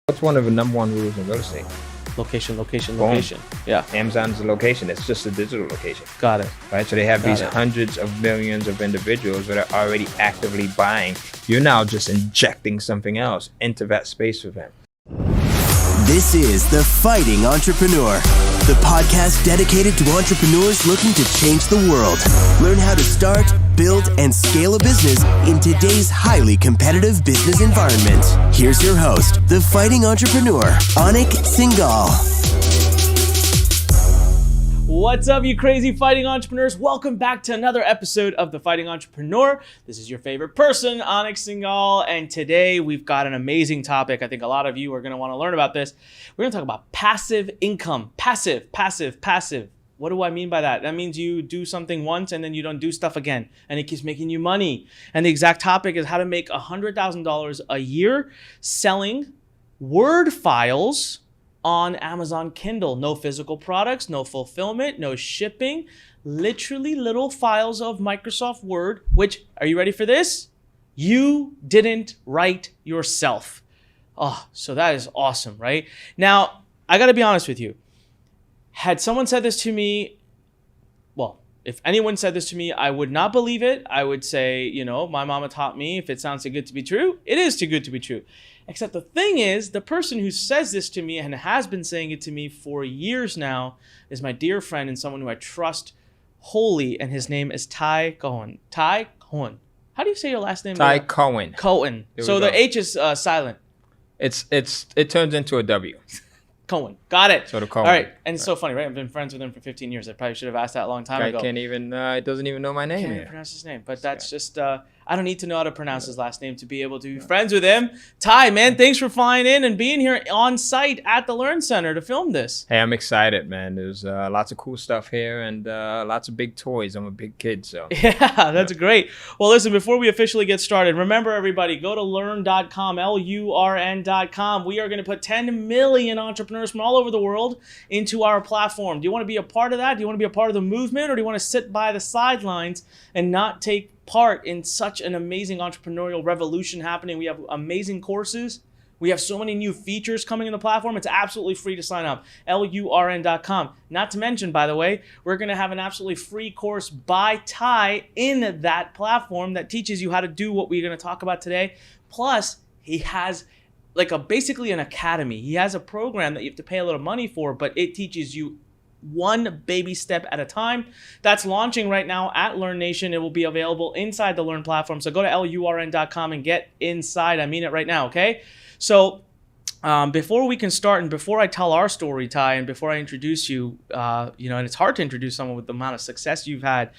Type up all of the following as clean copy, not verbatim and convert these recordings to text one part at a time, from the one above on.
What's one of the number one rules in real estate? Location. Boom. Yeah, Amazon's a location. It's just a digital location, got it. right? So they have these Got it. hundreds of millions of individuals that are already actively buying. You're now just injecting something else into that space for them. This is The Fighting Entrepreneur, the podcast dedicated to entrepreneurs looking to change the world. Learn how to start, build, and scale a business in today's highly competitive business environment. Here's your host, The Fighting Entrepreneur, Anik Singhal. What's up, you crazy fighting entrepreneurs? Welcome back to another episode of The Fighting Entrepreneur. This is your favorite person, Anik Singhal, and today we've got an amazing topic. I think a lot of you are going to want to learn about this. We're going to talk about passive income. Passive. What do I mean by that? That means you do something once and then you don't do stuff again, and it keeps making you money. And the exact topic is how to make $100,000 a year selling Word files on Amazon Kindle. No physical products, no fulfillment, no shipping, literally little files of Microsoft Word, which, are you ready for this? You didn't write yourself. Oh, so that is awesome, right? Now, I gotta be honest with you. Had someone said this to me, well, if anyone said this to me, I would not believe it. I would say, my mama taught me, if it sounds too good to be true, it is too good to be true. Except the thing is, the person who says this to me and has been saying it to me for years now is my dear friend and someone who I trust wholly, and his name is Cohen. Cohen. How do you say your last name? Cohen. Cohen. So the H is silent. It turns into a W. Cohen. Got it. So the Cohen. All right. And it's so funny, right? I've been friends with him for 15 years. I probably should have asked that a long time ago. Guy can't even, it doesn't even know my name Can't even yet. pronounce his name, but that's just, I don't need to know how to pronounce his last name to be able to be friends with him. Ty, man, thanks for flying in and being here on site at the Learn Center to film this. Hey, I'm excited, man. There's lots of cool stuff here and lots of big toys. I'm a big kid, so. Yeah, that's great. Well, listen, before we officially get started, remember, everybody, go to learn.com, LURN.com. We are going to put 10 million entrepreneurs from all over the world into our platform. Do you want to be a part of that? Do you want to be a part of the movement, or do you want to sit by the sidelines and not take part in such an amazing entrepreneurial revolution happening? We have amazing courses. We have so many new features coming in the platform. It's absolutely free to sign up. LURN.com. Not to mention, by the way, we're going to have an absolutely free course by Ty in that platform that teaches you how to do what we're going to talk about today. Plus, he has basically an academy. He has a program that you have to pay a little money for, but it teaches you one baby step at a time. That's launching right now at Learn Nation. It will be available inside the Learn platform. So go to LURN.com and get inside. I mean it right now, okay? So before we can start, and before I tell our story, Ty, and before I introduce you, and it's hard to introduce someone with the amount of success you've had,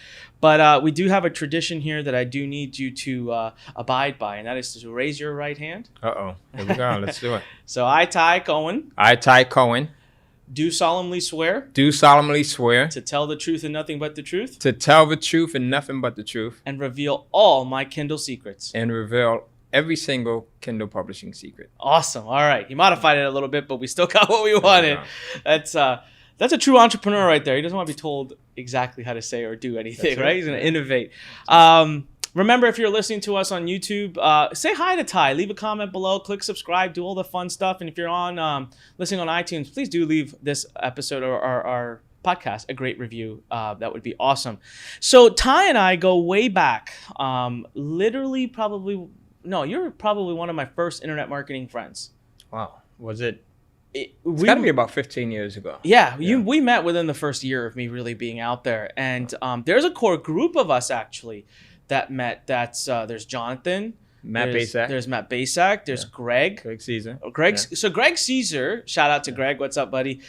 but we do have a tradition here that I do need you to abide by, and that is to raise your right hand. Uh-oh. Here we go. Let's do it. So I, Ty Cohen, Do solemnly swear swear to tell the truth and nothing but the truth, to tell the truth and nothing but the truth, and reveal all my Kindle secrets. and reveal every single Kindle publishing secret. Awesome. All right. He modified it a little bit, but we still got what we wanted. That's a true entrepreneur right there. He doesn't want to be told exactly how to say or do anything, right? He's going to innovate. Remember, if you're listening to us on YouTube, say hi to Ty. Leave a comment below. Click subscribe. Do all the fun stuff. And if you're on listening on iTunes, please do leave this episode or our podcast a great review. That would be awesome. So Ty and I go way back. You're probably one of my first internet marketing friends. Wow. Was it? It's got to be about 15 years ago. Yeah, we met within the first year of me really being out there. And there's a core group of us, actually, that met. There's Jonathan. There's Matt Basak. There's Greg. Greg Caesar. So Greg Caesar, shout out to Greg. What's up, buddy?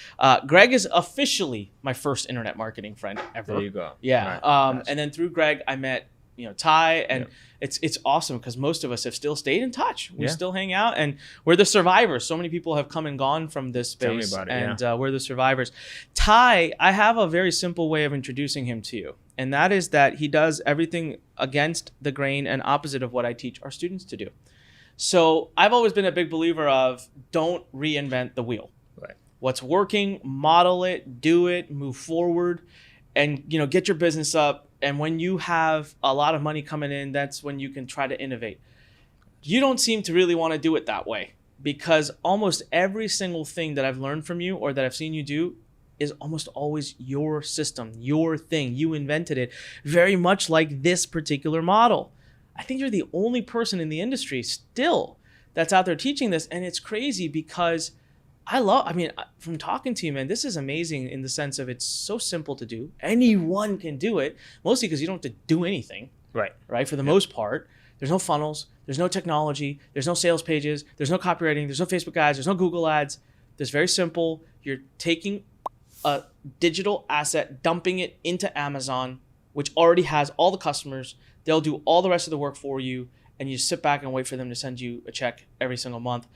Greg is officially my first internet marketing friend ever. There you go. Yeah. Right. And then through Greg, I met Ty, and it's awesome because most of us have still stayed in touch. We still hang out, and we're the survivors. So many people have come and gone from this space. Tell me about it, and we're the survivors. Ty, I have a very simple way of introducing him to you, and that is that he does everything against the grain and opposite of what I teach our students to do. So I've always been a big believer of don't reinvent the wheel. Right. What's working, model it, do it, move forward, and get your business up. And when you have a lot of money coming in, that's when you can try to innovate. You don't seem to really want to do it that way. because almost every single thing that I've learned from you or that I've seen you do is almost always your system, your thing. You invented it, very much like this particular model. I think you're the only person in the industry still that's out there teaching this. And it's crazy because from talking to you, man, this is amazing in the sense of it's so simple to do. Anyone can do it, mostly because you don't have to do anything. Right. For the most part, there's no funnels, there's no technology, there's no sales pages, there's no copywriting, there's no Facebook ads, there's no Google ads. It's very simple. You're taking a digital asset, dumping it into Amazon, which already has all the customers. They'll do all the rest of the work for you, and you sit back and wait for them to send you a check every single month.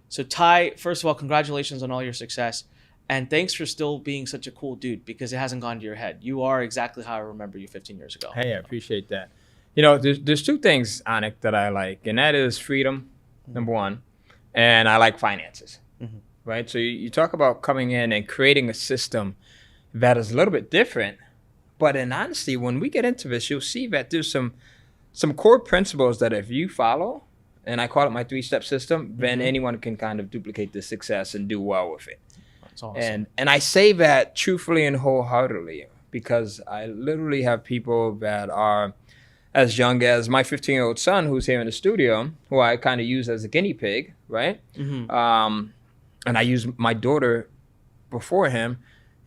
So Ty, first of all, congratulations on all your success. And thanks for still being such a cool dude, because it hasn't gone to your head. You are exactly how I remember you 15 years ago. Hey, I appreciate that. You know, there's two things, Anik, that I like, and that is freedom, number one, and I like finances, right? So you talk about coming in and creating a system that is a little bit different, but in honesty, when we get into this, you'll see that there's some core principles that if you follow, and I call it my 3-step system, then anyone can kind of duplicate the success and do well with it. That's awesome. And I say that truthfully and wholeheartedly, because I literally have people that are as young as my 15-year-old son, who's here in the studio, who I kind of use as a guinea pig, right? And I use my daughter before him.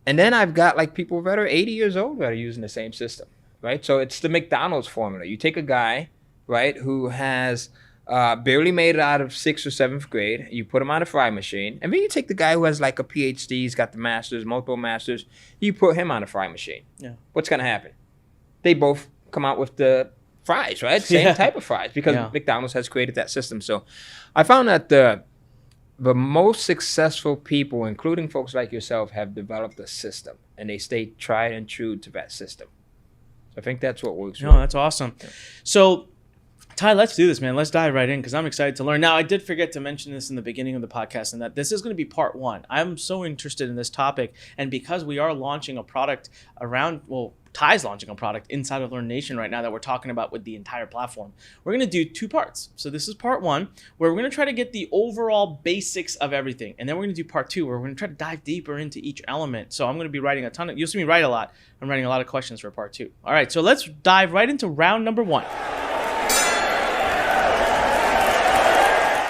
And then I've got like people that are 80 years old that are using the same system, right? So it's the McDonald's formula. You take a guy, right, who has barely made it out of 6th or 7th grade. You put him on a fry machine. And then you take the guy who has like a PhD, he's got the masters, multiple masters. You put him on a fry machine. Yeah. What's going to happen? They both come out with the fries, right? Same type of fries, because McDonald's has created that system. So I found that the most successful people, including folks like yourself, have developed a system, and they stay tried and true to that system. So I think that's what works. No, that's awesome. Yeah. So Ty, let's do this, man. Let's dive right in, because I'm excited to learn. Now, I did forget to mention this in the beginning of the podcast, and that this is going to be part 1. I'm so interested in this topic, and because we are launching a product Ty's launching a product inside of Learn Nation right now that we're talking about with the entire platform, we're going to do 2 parts. So this is part 1, where we're going to try to get the overall basics of everything, and then we're going to do part 2, where we're going to try to dive deeper into each element. So I'm going to be writing you'll see me write a lot. I'm writing a lot of questions for part 2. All right, so let's dive right into round number 1.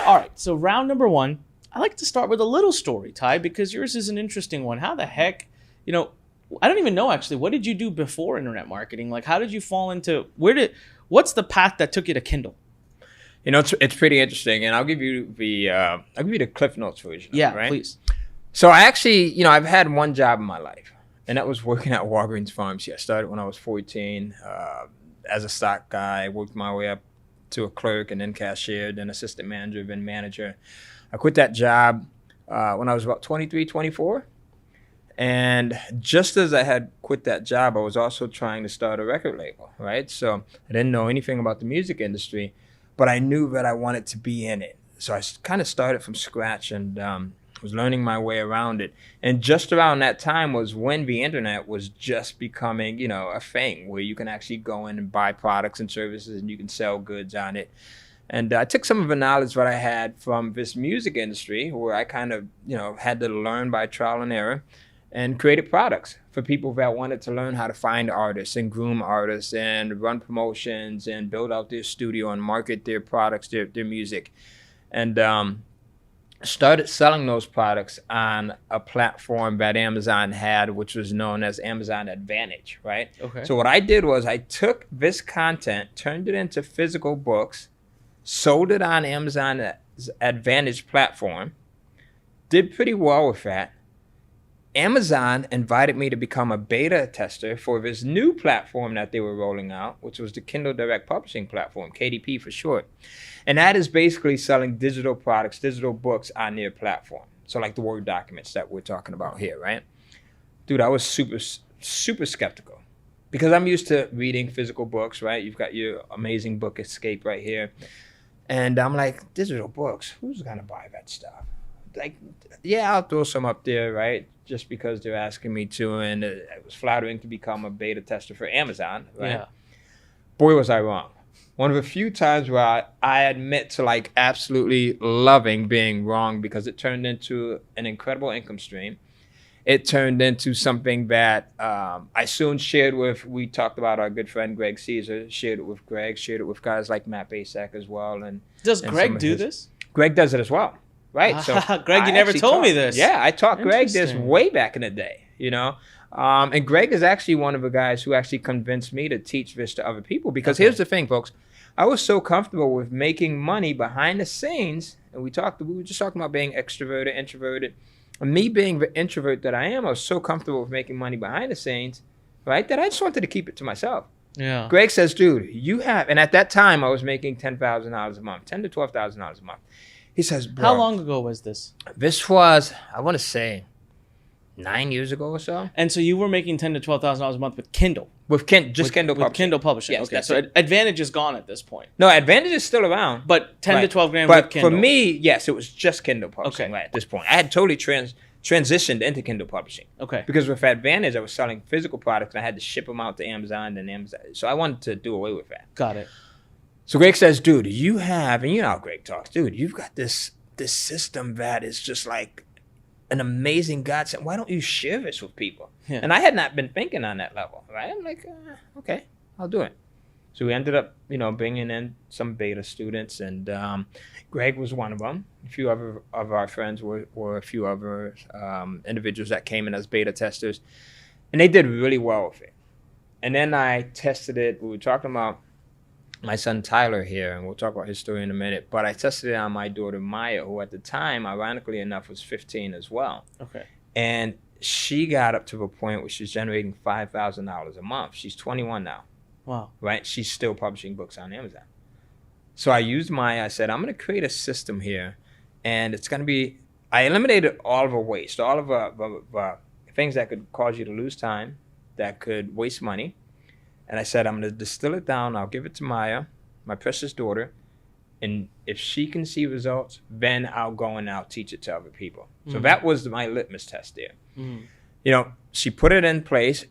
All right, so round number 1, I like to start with a little story, Ty, because yours is an interesting one. How the heck, I don't even know, actually, what did you do before internet marketing? Like, how did you fall into, what's the path that took you to Kindle? It's pretty interesting, and I'll give you the Cliff Notes version. Yeah, right? Please. So I actually, I've had one job in my life, and that was working at Walgreens Pharmacy. I started when I was 14 as a stock guy, worked my way up to a clerk, and then cashier, then assistant manager, then manager. I quit that job when I was about 23, 24. And just as I had quit that job, I was also trying to start a record label, right? So I didn't know anything about the music industry, but I knew that I wanted to be in it. So I kind of started from scratch and was learning my way around it. And just around that time was when the internet was just becoming, a thing where you can actually go in and buy products and services and you can sell goods on it. And I took some of the knowledge that I had from this music industry, where I kind of, had to learn by trial and error, and created products for people that wanted to learn how to find artists and groom artists and run promotions and build out their studio and market their products, their music. And started selling those products on a platform that Amazon had, which was known as Amazon Advantage, right? Okay. So what I did was I took this content, turned it into physical books, sold it on Amazon Advantage platform, did pretty well with that. Amazon invited me to become a beta tester for this new platform that they were rolling out, which was the Kindle Direct Publishing Platform, KDP for short. And that is basically selling digital products, digital books on their platform. So like the Word documents that we're talking about here, right? Dude, I was super, super skeptical, because I'm used to reading physical books, right? You've got your amazing book Escape right here. And I'm like, digital books, who's gonna buy that stuff? Like, yeah, I'll throw some up there, right? Just because they're asking me to, and it was flattering to become a beta tester for Amazon, right? Yeah. Boy, was I wrong. one of the few times where I admit to like absolutely loving being wrong, because it turned into an incredible income stream. It turned into something that I soon shared with, we talked about our good friend Greg Caesar, shared it with Greg, shared it with guys like Matt Basak as well. And does and Greg do this? Greg does it as well, right? So Greg, you never told me this. Yeah, I taught Greg this Interesting. way back in the day, you know? And Greg is actually one of the guys who actually convinced me to teach this to other people. Because here's the thing, folks. I was so comfortable with making money behind the scenes, and we were just talking about being extroverted, introverted. And me being the introvert that I am, I was so comfortable with making money behind the scenes, right, that I just wanted to keep it to myself. Yeah. Greg says, dude, and at that time I was making $10,000 a month, $10,000 to $12,000 a month. He says, bro. How long ago was this? This was, I want to say, 9 years ago or so. And so you were making $10,000 to $12,000 a month with Kindle. With Kindle With Publishing. Kindle Publishing. Yes, Okay, that's so it. Advantage is gone at this point. No, Advantage is still around. But 10 to Right. 12 grand but with Kindle. for me, yes, it was just Kindle Publishing Okay. right at this point. I had totally transitioned into Kindle Publishing. Okay. Because with Advantage, I was selling physical products and I had to ship them out to Amazon and Amazon. So I wanted to do away with that. Got it. So Greg says, dude, you have, and you know how Greg talks, dude, you've got this system that is just like an amazing godsend. Why don't you share this with people? Yeah. And I had not been thinking on that level, right? I'm like, okay, I'll do it. So we ended up, bringing in some beta students, and Greg was one of them. A few other of our friends were a few other individuals that came in as beta testers, and they did really well with it. And then I tested it. We were talking about my son Tyler here, and we'll talk about his story in a minute, but I tested it on my daughter Maya, who at the time, ironically enough, was 15 as well. Okay. And she got up to the point where she's generating $5,000 a month. She's 21 now. Wow. Right? She's still publishing books on Amazon. So I used I said, I'm going to create a system here, and it's going to be, I eliminated all of the waste, all of the things that could cause you to lose time, that could waste money. And I said, I'm going to distill it down. I'll give it to Maya, my precious daughter. And if she can see results, then I'll go and I'll teach it to other people. So that was my litmus test there. She put it in place.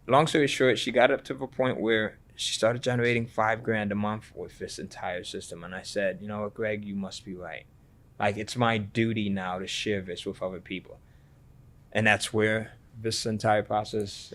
Long story short, she got up to the point where she started generating $5,000 a month with this entire system. And I said, you know what, Greg, you must be right. Like, it's my duty now to share this with other people. And that's where this entire process.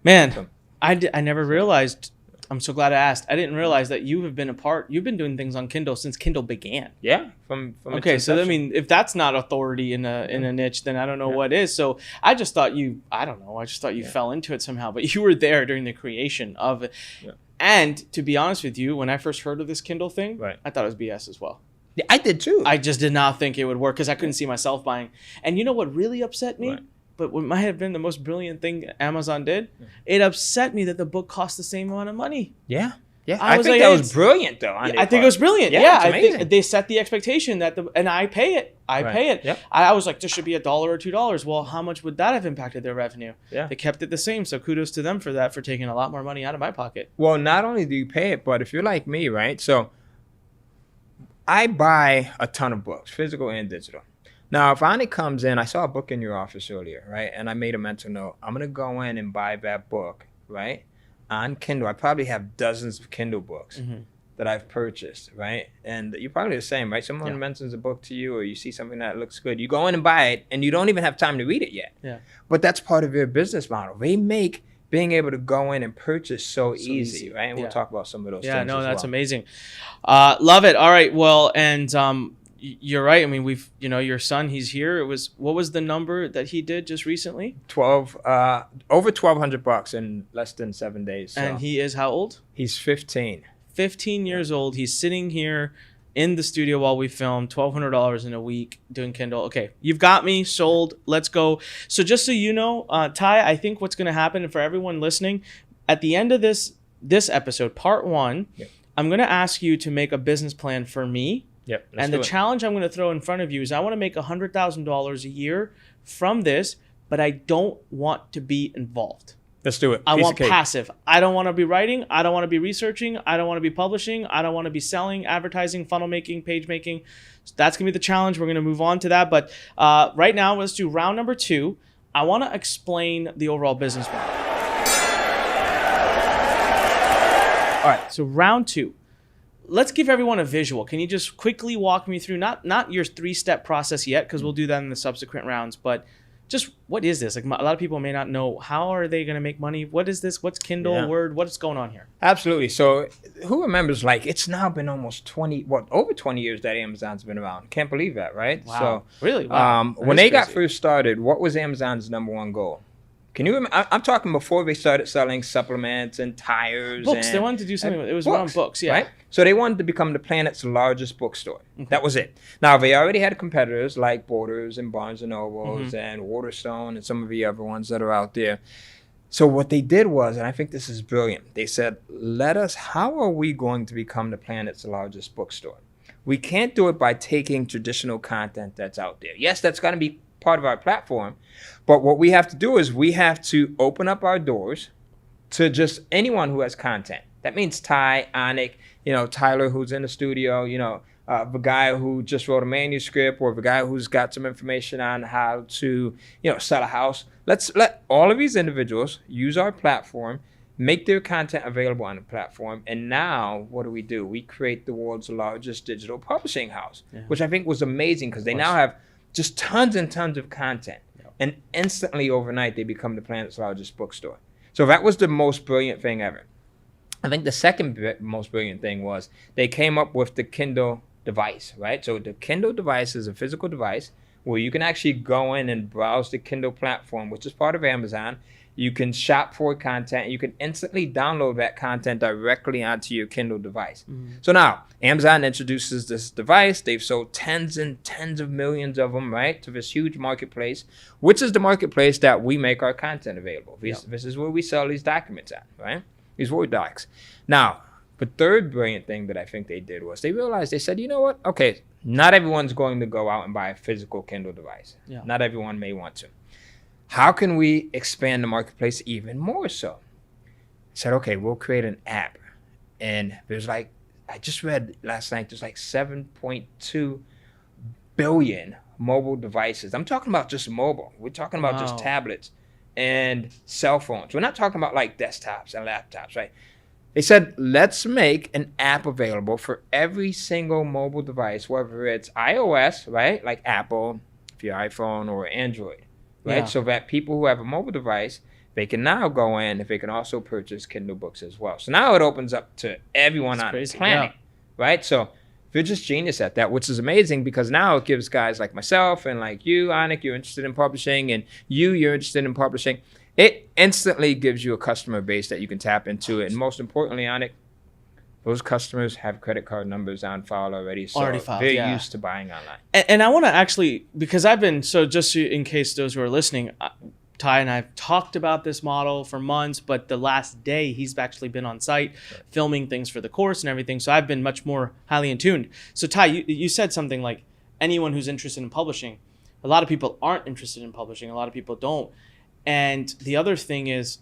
Man, I never realized. I'm so glad I asked. I didn't realize that you've been doing things on Kindle since Kindle began. Yeah, from Okay, its so I inception. mean, if that's not authority in a niche, then I don't know what is. So I just thought I just thought you fell into it somehow, but you were there during the creation of it. Yeah. And to be honest with you, when I first heard of this Kindle thing, Right. I thought it was BS as well. Yeah, I did too. I just did not think it would work because I couldn't see myself buying. And you know what really upset me? Right. But what might have been the most brilliant thing Amazon did, it upset me that the book cost the same amount of money. Yeah. I I was think like, that it's- was brilliant, though. I think it was brilliant. Yeah, Yeah, it's I amazing. think they set the expectation that and I pay it. I Right. pay it. Yep. I was like, this should be $1 or $2. Well, how much would that have impacted their revenue? Yeah. They kept it the same. So kudos to them for that, for taking a lot more money out of my pocket. Well, not only do you pay it, but if you're like me, right? So I buy a ton of books, physical and digital. Now, if Ani comes in, I saw a book in your office earlier, right? And I made a mental note. I'm going to go in and buy that book, right? On Kindle. I probably have dozens of Kindle books that I've purchased, right? And you're probably the same, right? Someone mentions a book to you or you see something that looks good. You go in and buy it and you don't even have time to read it yet. Yeah. But that's part of their business model. They make being able to go in and purchase so easy, right? And we'll talk about some of those Yeah, things no, as that's well. amazing. Love it. All right. Well, and you're right. I mean, your son, he's here. What was the number that he did just recently? Over $1,200 in less than 7 days. So. And he is how old? He's 15. 15 years old. He's sitting here in the studio while we film, $1,200 in a week doing Kindle. Okay, you've got me sold. Let's go. So just so you know, Ty, I think what's going to happen, and for everyone listening, at the end of this episode, part 1, I'm going to ask you to make a business plan for me. Yep. And the challenge I'm going to throw in front of you is I want to make $100,000 a year from this, but I don't want to be involved. Let's do it. I Piece want of cake. passive. I don't want to be writing. I don't want to be researching. I don't want to be publishing. I don't want to be selling, advertising, funnel making, page making. So that's going to be the challenge. We're going to move on to that. But right now, let's do round number 2. I want to explain the overall business model. All right. So round 2. let's give everyone a visual. Can you just quickly walk me through, not your 3-step process yet, because we'll do that in the subsequent rounds, but just what is this? Like a lot of people may not know, how are they going to make money? What is this? What's Kindle, Word? What's going on here? Absolutely. So who remembers, like, it's now been almost over 20 years that Amazon's been around. Can't believe that, right? Wow. So, really? Wow. When they got first started, what was Amazon's number one goal? Can you remember? I'm talking before they started selling supplements and tires. Books. And, they wanted to do something. It was around books, yeah. Right? So they wanted to become the planet's largest bookstore. That was it. Now, they already had competitors like Borders and Barnes & Nobles and Waterstone and some of the other ones that are out there. So what they did was, and I think this is brilliant, they said, how are we going to become the planet's largest bookstore? We can't do it by taking traditional content that's out there. Yes, that's going to be part of our platform, but what we have to do is we have to open up our doors to just anyone who has content. That means Ty, Anik, Tyler, who's in the studio, the guy who just wrote a manuscript, or the guy who's got some information on how to, sell a house. Let's let all of these individuals use our platform, make their content available on the platform. And now what do? We create the world's largest digital publishing house, which I think was amazing, because they now have just tons and tons of content. And instantly overnight, they become the planet's largest bookstore. So that was the most brilliant thing ever. I think the second most brilliant thing was they came up with the Kindle device, right? So the Kindle device is a physical device where you can actually go in and browse the Kindle platform, which is part of Amazon. You can shop for content. You can instantly download that content directly onto your Kindle device. So now, Amazon introduces this device. They've sold tens and tens of millions of them, right, to this huge marketplace, which is the marketplace that we make our content available. This is where we sell these documents at, right? These Word docs. Now, the third brilliant thing that I think they did was they realized, they said, you know what? Okay, not everyone's going to go out and buy a physical Kindle device. Not everyone may want to. How can we expand the marketplace even more so? I said, okay, we'll create an app. And there's I just read last night, there's 7.2 billion mobile devices. I'm talking about just mobile. We're talking about just tablets and cell phones. We're not talking about desktops and laptops, right? They said, let's make an app available for every single mobile device, whether it's iOS, right, like Apple, if you're iPhone, or Android. Right, so that people who have a mobile device, they can now go in, if they can also purchase Kindle books as well. So now it opens up to everyone on the planet, right? So they're just genius at that, which is amazing, because now it gives guys like myself and like you, Anik, you're interested in publishing, and you're interested in publishing. It instantly gives you a customer base that you can tap into. And most importantly, Anik, those customers have credit card numbers on file already, so they're used to buying online. And I want to actually, because I've been, so just in case those who are listening, Ty and I have talked about this model for months, but the last day he's actually been on site filming things for the course and everything, so I've been much more highly in tuned. So Ty, you said something like anyone who's interested in publishing. A lot of people aren't interested in publishing. A lot of people don't. And the other thing is,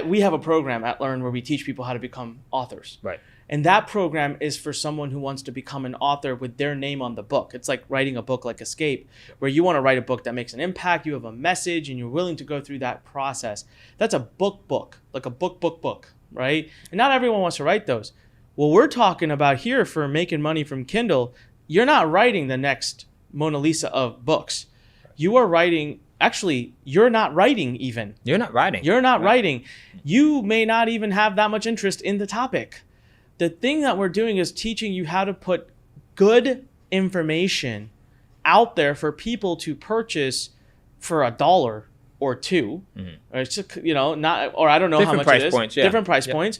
we have a program at Learn where we teach people how to become authors. Right. And that program is for someone who wants to become an author with their name on the book. It's like writing a book like Escape, where you want to write a book that makes an impact, you have a message, and you're willing to go through that process. That's a book, like a book, right? And not everyone wants to write those. What we're talking about here for making money from Kindle, you're not writing the next Mona Lisa of books. You are writing... Actually, you're not writing even. You're not writing. You're not writing. You may not even have that much interest in the topic. The thing that we're doing is teaching you how to put good information out there for people to purchase for $1 or $2. Or it's just, not, or I don't know different how much it is. Different price points, Different price points.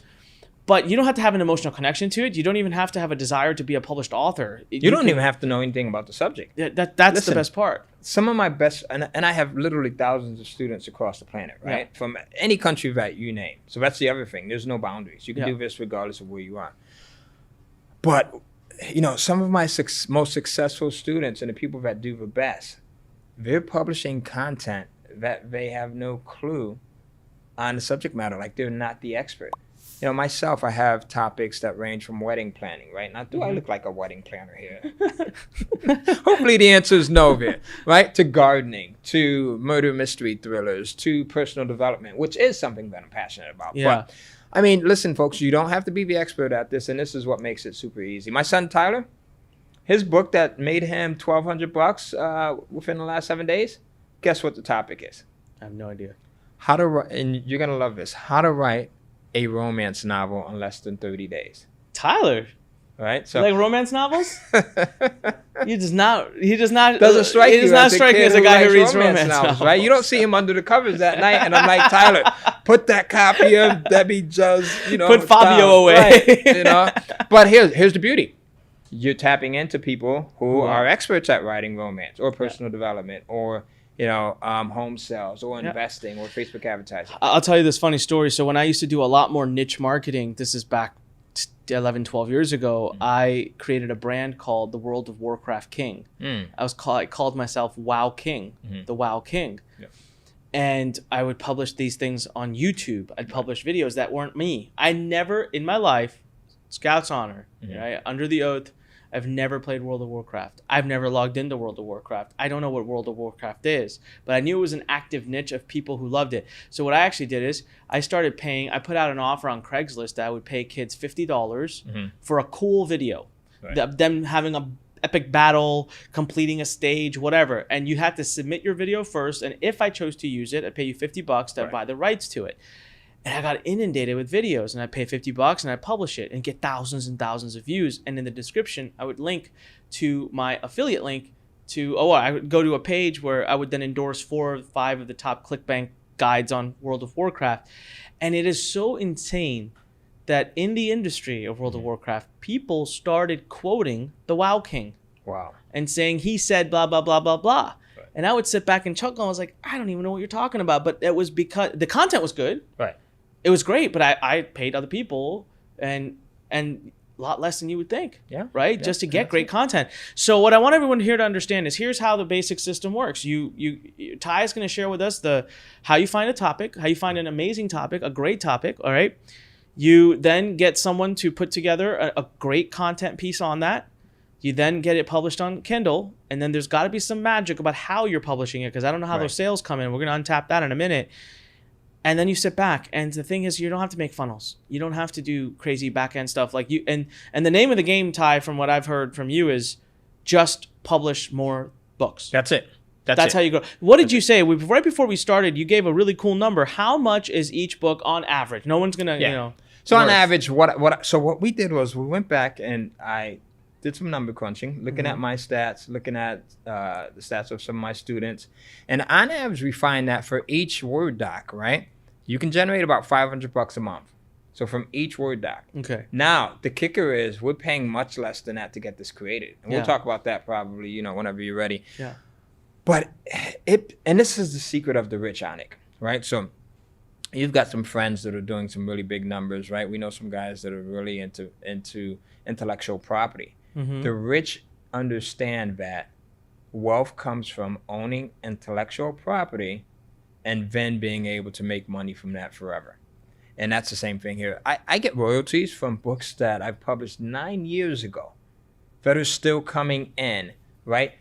But you don't have to have an emotional connection to it. You don't even have to have a desire to be a published author. You don't even have to know anything about the subject. That's the best part. Some of my best, and I have literally thousands of students across the planet, right? From any country that you name. So that's the other thing. There's no boundaries. You can do this regardless of where you are. But, some of my most successful students and the people that do the best, they're publishing content that they have no clue on the subject matter. Like, they're not the expert. Myself, I have topics that range from wedding planning, right? Now, do I look like a wedding planner here? Hopefully the answer is no there, right? To gardening, to murder mystery thrillers, to personal development, which is something that I'm passionate about. Yeah. I mean, listen, folks, you don't have to be the expert at this, and this is what makes it super easy. My son Tyler, his book that made him $1,200 within the last 7 days. Guess what the topic is? I have no idea. How to write, and you're gonna love this. How to write a romance novel in less than 30 days. Tyler, Right? you like romance novels? He does not doesn't strike he does you not as a strike me kid as a who guy who likes reads romance novels, right? You don't see him under the covers that night, and I'm like, Tyler, put that copy of Debbie Just, Put Fabio down. away. Right, But here's the beauty. You're tapping into people who are experts at writing romance or personal development or home sales or investing or Facebook advertising. I'll tell you this funny story. So when I used to do a lot more niche marketing, this is back 11, 12 years ago, I created a brand called the World of Warcraft King. I called myself WoW King, the WoW King. Yeah. And I would publish these things on YouTube. I'd publish videos that weren't me. I never in my life, Scout's honor, right, under the oath, I've never played World of Warcraft. I've never logged into World of Warcraft. I don't know what World of Warcraft is, but I knew it was an active niche of people who loved it. So what I actually did is I put out an offer on Craigslist that I would pay kids $50 for a cool video. Right. Them having a epic battle, completing a stage, whatever. And you had to submit your video first. And if I chose to use it, I'd pay you $50 to buy the rights to it. And I got inundated with videos, and I pay $50 and I publish it and get thousands and thousands of views. And in the description, I would link to my affiliate link I would go to a page where I would then endorse 4 or 5 of the top ClickBank guides on World of Warcraft. And it is so insane that in the industry of World of Warcraft, people started quoting the WoW King. Wow. And saying he said blah, blah, blah, blah, blah. Right. And I would sit back and chuckle. I was like, I don't even know what you're talking about. But it was because the content was good. Right. It was great, but I paid other people and a lot less than you would think, right? Yeah, just to get great content. So what I want everyone here to understand is here's how the basic system works. Ty is going to share with us how you find a topic, how you find an amazing topic, a great topic, all right? You then get someone to put together a great content piece on that. You then get it published on Kindle, and then there's got to be some magic about how you're publishing it because I don't know how those sales come in. We're going to untap that in a minute. And then you sit back, and the thing is, you don't have to make funnels. You don't have to do crazy back-end stuff like you. And the name of the game, Ty, from what I've heard from you, is just publish more books. That's it. That's how you grow. What did you say? Right before we started, you gave a really cool number. How much is each book on average? No one's gonna, So on average, what we did was we went back and I did some number crunching, looking at my stats, looking at the stats of some of my students, and on average, we find that for each Word doc, right, you can generate about $500 a month. So from each Word doc. Okay. Now the kicker is we're paying much less than that to get this created, and we'll talk about that probably, whenever you're ready. Yeah. But and this is the secret of the rich, Anik, right? So you've got some friends that are doing some really big numbers, right? We know some guys that are really into intellectual property. The rich understand that wealth comes from owning intellectual property and then being able to make money from that forever. And that's the same thing here. I get royalties from books that I've published 9 years ago that are still coming in, right?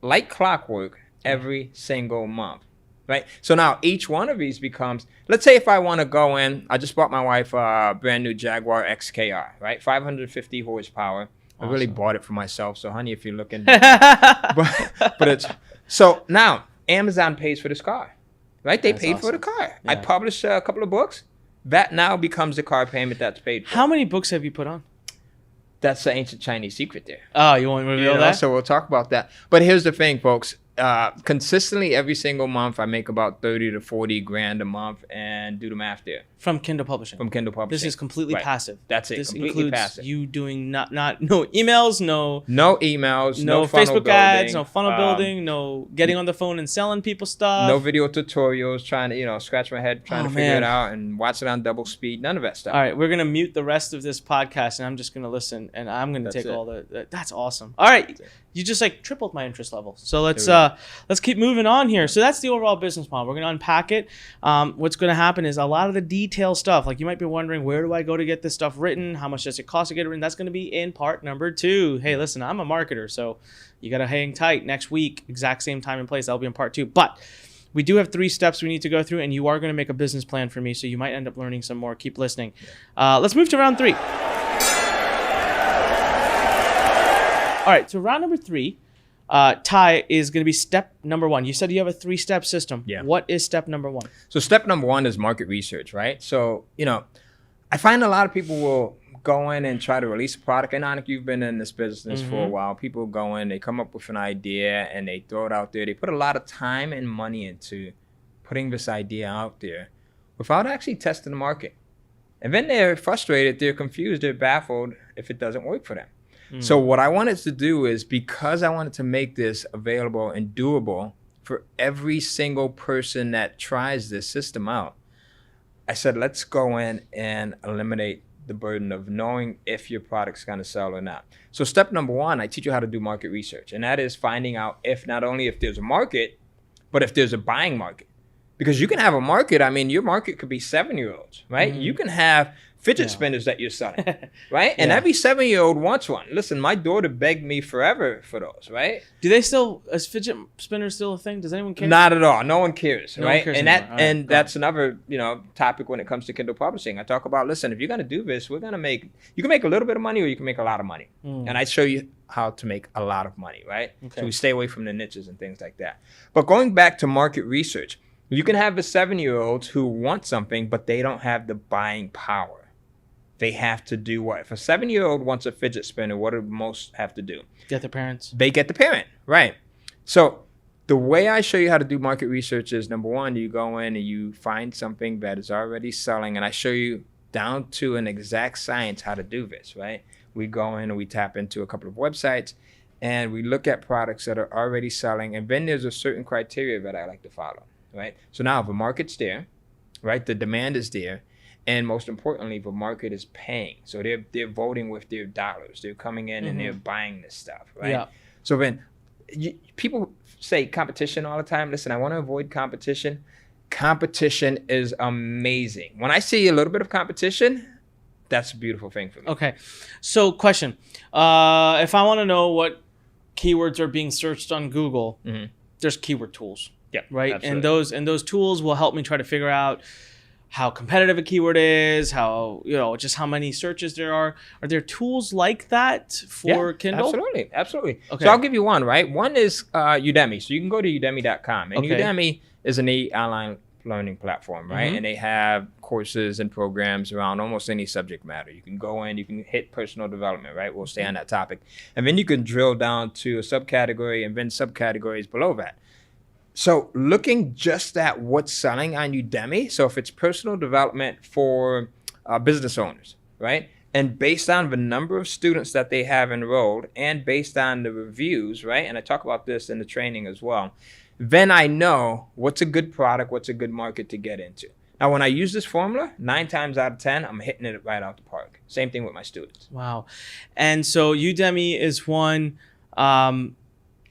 Like clockwork every single month, right? So now each one of these becomes, let's say if I want to go in, I just bought my wife a brand new Jaguar XKR, right? 550 horsepower. Awesome. I really bought it for myself. So honey, if you're looking, but it's, so now Amazon pays for this car, right? They paid for the car. Yeah. I published a couple of books. That now becomes the car payment that's paid for. How many books have you put on? That's the ancient Chinese secret there. Oh, you want to reveal that? So we'll talk about that. But here's the thing, folks. Consistently every single month, I make about 30 to 40 grand a month, and do the math there. From Kindle Publishing. From Kindle Publishing. This is completely passive. That's it. This completely includes passive. You doing no emails, no emails, no funnel Facebook building, ads, no funnel building, no getting on the phone and selling people stuff. No video tutorials, trying to scratch my head trying to figure it out and watch it on double speed. None of that stuff. All right, we're gonna mute the rest of this podcast, and I'm just gonna listen, and I'm gonna take all the. That's awesome. All right, you just tripled my interest level. So let's keep moving on here. So that's the overall business model. We're gonna unpack it. What's gonna happen is a lot of the detail stuff. Like you might be wondering, where do I go to get this stuff written? How much does it cost to get it written? That's gonna be in part number 2. Hey, listen, I'm a marketer, so you gotta hang tight. Next week, exact same time and place. That'll be in part 2. But We do have 3 steps we need to go through, and you are going to make a business plan for me, so you might end up learning some more. Keep listening. Let's move to round 3. All right, so round number 3, Ty, is going to be step number 1. You said you have a 3-step system. Yeah. What is step number 1? So step number 1 is market research, right? So, I find a lot of people will go in and try to release a product. And Anik, you've been in this business for a while. People go in, they come up with an idea and they throw it out there. They put a lot of time and money into putting this idea out there without actually testing the market. And then they're frustrated, they're confused, they're baffled if it doesn't work for them. So what I wanted to do is, because I wanted to make this available and doable for every single person that tries this system out, I said, let's go in and eliminate the burden of knowing if your product's going to sell or not. So step number 1, I teach you how to do market research. And that is finding out if not only if there's a market, but if there's a buying market. Because you can have a market. I mean, your market could be 7-year-olds, right? You can have fidget spinners that you're selling, right? And every 7-year-old wants one. Listen, my daughter begged me forever for those, right? Do they still, is fidget spinners still a thing? Does anyone care? Not at all. No one cares, No one right? cares And anymore. All right, that's another, topic when it comes to Kindle publishing. I talk about, listen, if you're going to do this, you can make a little bit of money or you can make a lot of money. And I show you how to make a lot of money, right? Okay. So we stay away from the niches and things like that. But going back to market research, you can have the 7-year-olds who want something, but they don't have the buying power. They have to do what? If a 7-year-old wants a fidget spinner, what do most have to do? Get the parents. They get the parent, right? So the way I show you how to do market research is, number 1, you go in and you find something that is already selling, and I show you down to an exact science how to do this, right? We go in and we tap into a couple of websites, and we look at products that are already selling, and then there's a certain criteria that I like to follow. Right? So now the market's there, right? The demand is there. And most importantly, the market is paying. So they're voting with their dollars. They're coming in and they're buying this stuff, right? Yeah. So then people say competition all the time. Listen, I want to avoid competition. Competition is amazing. When I see a little bit of competition, that's a beautiful thing for me. Okay. So question, if I want to know what keywords are being searched on Google, there's keyword tools. Yeah, right. absolutely. And those tools will help me try to figure out how competitive a keyword is, how, just how many searches there are. Are there tools like that for Kindle? Absolutely. Okay. So I'll give you one, right? One is Udemy. So you can go to udemy.com. And Udemy is an online learning platform, right? And they have courses and programs around almost any subject matter. You can go in, you can hit personal development, right? We'll stay on that topic. And then you can drill down to a subcategory and then subcategories below that. So looking just at what's selling on Udemy, so if it's personal development for business owners, right? And based on the number of students that they have enrolled and based on the reviews, right? And I talk about this in the training as well. Then I know what's a good product, what's a good market to get into. Now, when I use this formula, 9 times out of 10, I'm hitting it right out the park. Same thing with my students. Wow. And so Udemy is one.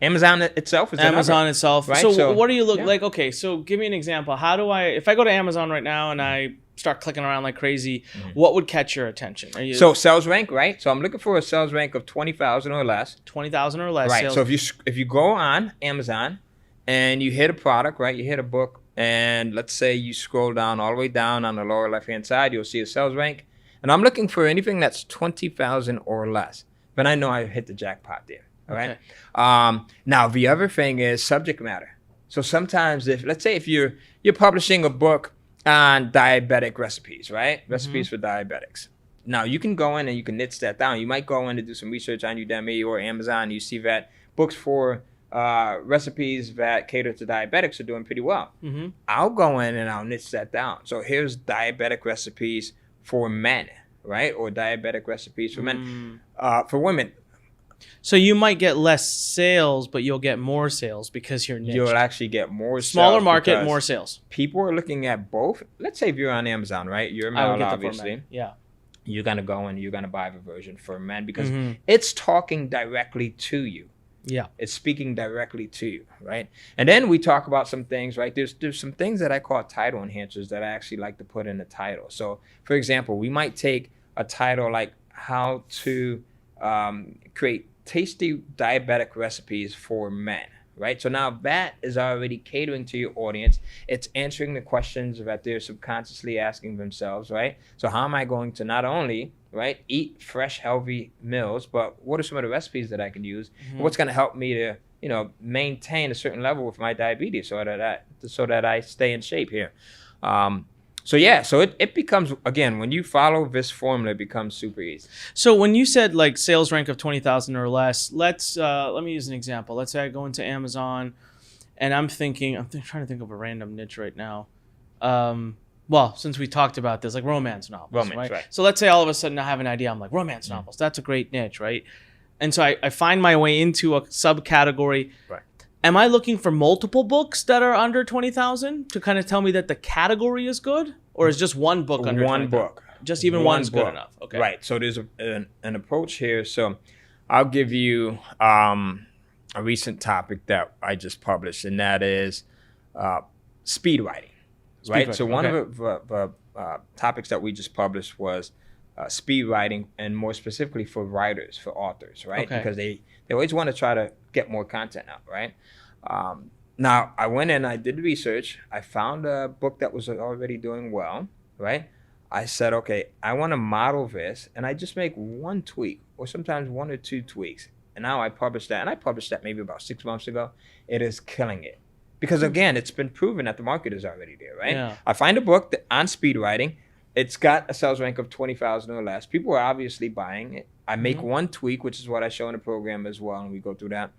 Amazon itself is Amazon another, itself. right? So what do you look like? Okay, so give me an example. How do if I go to Amazon right now and I start clicking around like crazy, what would catch your attention? So sales rank, right? So I'm looking for a sales rank of 20,000 or less. 20,000 or less. Right. Sales. So if you go on Amazon and you hit a product, right? You hit a book, and let's say you scroll down all the way down on the lower left-hand side, you'll see a sales rank. And I'm looking for anything that's 20,000 or less. Then I know I hit the jackpot there. All right. Okay. Now the other thing is subject matter. So sometimes let's say if you're publishing a book on diabetic recipes, right? Recipes for diabetics. Now you can go in and you can niche that down. You might go in to do some research on Udemy or Amazon. You see that books for recipes that cater to diabetics are doing pretty well. I'll go in and I'll niche that down. So here's diabetic recipes for men, right? Or diabetic recipes for men. For women. So you might get less sales, but you'll get more sales because you're niched. You'll actually get more Smaller sales market, because more sales. People are looking at both. Let's say if you're on Amazon, right? You're a I would male, get the obviously. format. Yeah. You're going to go and you're going to buy the version for men because it's talking directly to you. Yeah. It's speaking directly to you, right? And then we talk about some things, right? There's some things that I call title enhancers that I actually like to put in the title. So, for example, we might take a title like how to create tasty diabetic recipes for men, right? So now that is already catering to your audience. It's answering the questions that they're subconsciously asking themselves, right? So how am I going to not only, right, eat fresh, healthy meals, but what are some of the recipes that I can use? What's going to help me to, maintain a certain level with my diabetes so that I stay in shape here. So it becomes, again, when you follow this formula, it becomes super easy. So when you said like sales rank of 20,000 or less, let me use an example. Let's say I go into Amazon and I'm trying to think of a random niche right now. Well, since we talked about this, like romance novels, right? So let's say all of a sudden I have an idea. I'm like, romance novels, that's a great niche, right? And so I find my way into a subcategory. Right. Am I looking for multiple books that are under 20,000 to kind of tell me that the category is good? Or is just one book under 20,000? One book. Just even one's good enough. Okay. Right. So there's an approach here. So I'll give you a recent topic that I just published, and that is speed writing. Right. So one of the topics that we just published was speed writing, and more specifically for writers, for authors, right? Okay. Because they always want to try to get more content out, right? Now, I went in, I did research, I found a book that was already doing well, right? I said, okay, I want to model this, and I just make one tweak, or sometimes one or two tweaks. And now I published that, and I published that maybe about 6 months ago. It is killing it. Because again, it's been proven that the market is already there, right? Yeah. I find a book on speed writing. It's got a sales rank of 20,000 or less. People are obviously buying it. I make one tweak, which is what I show in the program as well, and we go through that.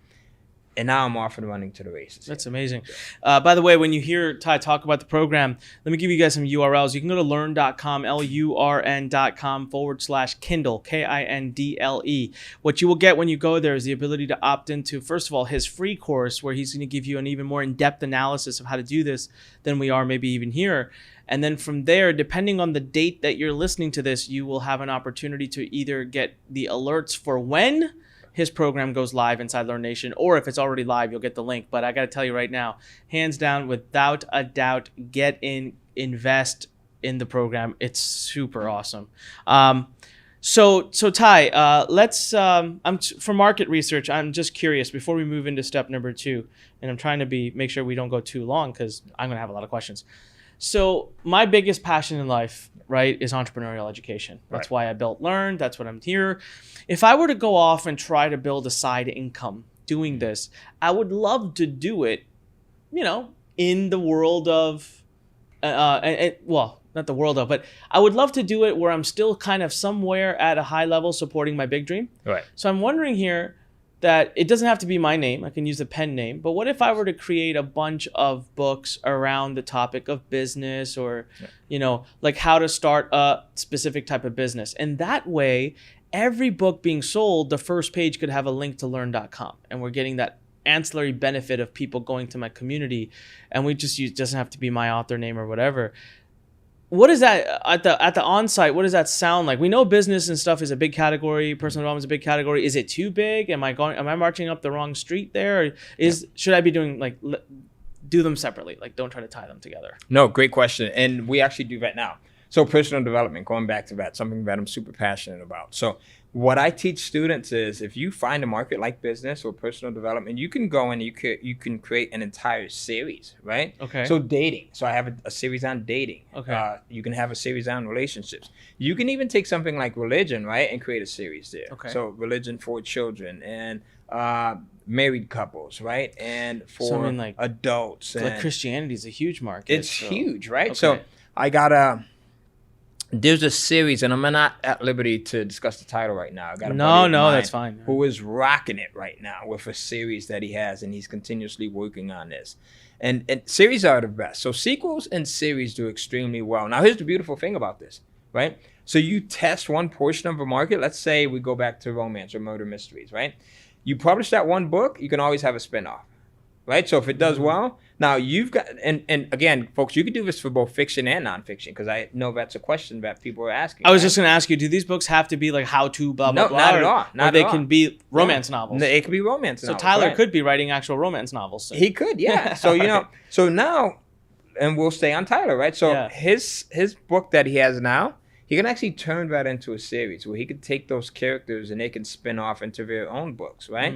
And now I'm off and running to the races. That's amazing. By the way, when you hear Ty talk about the program, let me give you guys some URLs. You can go to learn.com, LURN.com/Kindle, KINDLE. What you will get when you go there is the ability to opt into, first of all, his free course, where he's going to give you an even more in-depth analysis of how to do this than we are maybe even here. And then from there, depending on the date that you're listening to this, you will have an opportunity to either get the alerts for when his program goes live inside Learn Nation, or if it's already live, you'll get the link. But I got to tell you right now, hands down, without a doubt, get in, invest in the program. It's super awesome. So Ty, let's for market research, I'm just curious before we move into step number 2, and I'm trying to make sure we don't go too long because I'm gonna have a lot of questions. So my biggest passion in life, right, is entrepreneurial education. That's why I built Learn. That's what I'm here. If I were to go off and try to build a side income doing this, I would love to do it, in the world of, well, not the world of, but I would love to do it where I'm still kind of somewhere at a high level supporting my big dream. Right. So I'm wondering here that it doesn't have to be my name. I can use the pen name. But what if I were to create a bunch of books around the topic of business or, like how to start a specific type of business? And that way, every book being sold, the first page could have a link to learn.com. And we're getting that ancillary benefit of people going to my community. And we just use, doesn't have to be my author name or whatever. What is that at the on-site? What does that sound like? We know business and stuff is a big category. Personal development is a big category. Is it too big? Am I marching up the wrong street there? Or should I be doing do them separately? Like, don't try to tie them together. No, great question. And we actually do that now. So personal development, going back to that, something that I'm super passionate about. So what I teach students is if you find a market like business or personal development, you can go and you can create an entire series, right? Okay. So dating. So I have a series on dating. Okay. You can have a series on relationships. You can even take something like religion, right, and create a series there. Okay. So religion for children and married couples, right? And for adults. Like Christianity is a huge market. It's huge, right? Okay. So I got there's a series, and I'm not at liberty to discuss the title right now. I got a buddy of mine that's fine. who is rocking it right now with a series that he has, and he's continuously working on this. And series are the best. So sequels and series do extremely well. Now, here's the beautiful thing about this, right? So you test one portion of a market. Let's say we go back to romance or murder mysteries, right? You publish that one book, you can always have a spinoff. Right? So if it does well, now you've got, and again, folks, you can do this for both fiction and nonfiction, because I know that's a question that people are asking. I was just going to ask you, do these books have to be like how-to, blah, blah, blah? No, not at all. Not or they at all. can be romance novels? It could be romance novels. So Tyler right? could be writing actual romance novels soon. He could, yeah. So, so now, and we'll stay on Tyler, right? So his book that he has now, he can actually turn that into a series where he could take those characters and they can spin off into their own books, right?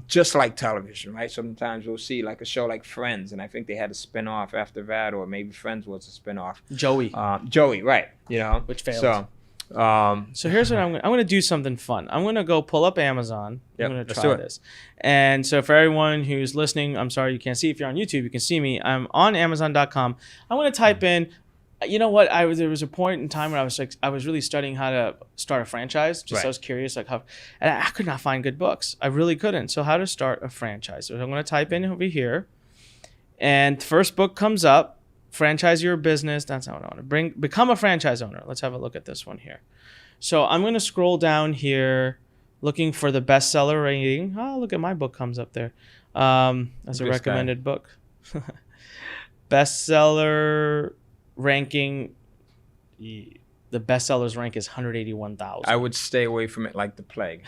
Just like television, right? Sometimes we'll see like a show like Friends, and I think they had a spin off after that, or maybe Friends was a spin off. Joey, right? You know, which failed. So here's what I'm going to do something fun. I'm going to go pull up Amazon. I'm going to try this. And so for everyone who's listening, I'm sorry you can't see. If you're on YouTube, you can see me. I'm on Amazon.com. I'm going to type in, you know what? There was a point in time when I was really studying how to start a franchise. Just I was curious, like how, and I could not find good books. I really couldn't. So how to start a franchise. So I'm going to type in over here, and the first book comes up. Franchise your business. That's not what I want to become a franchise owner. Let's have a look at this one here. So I'm going to scroll down here looking for the bestseller rating. Oh, look at my book comes up there as a recommended book. Bestseller ranking. The bestsellers rank is 181,000. I would stay away from it like the plague.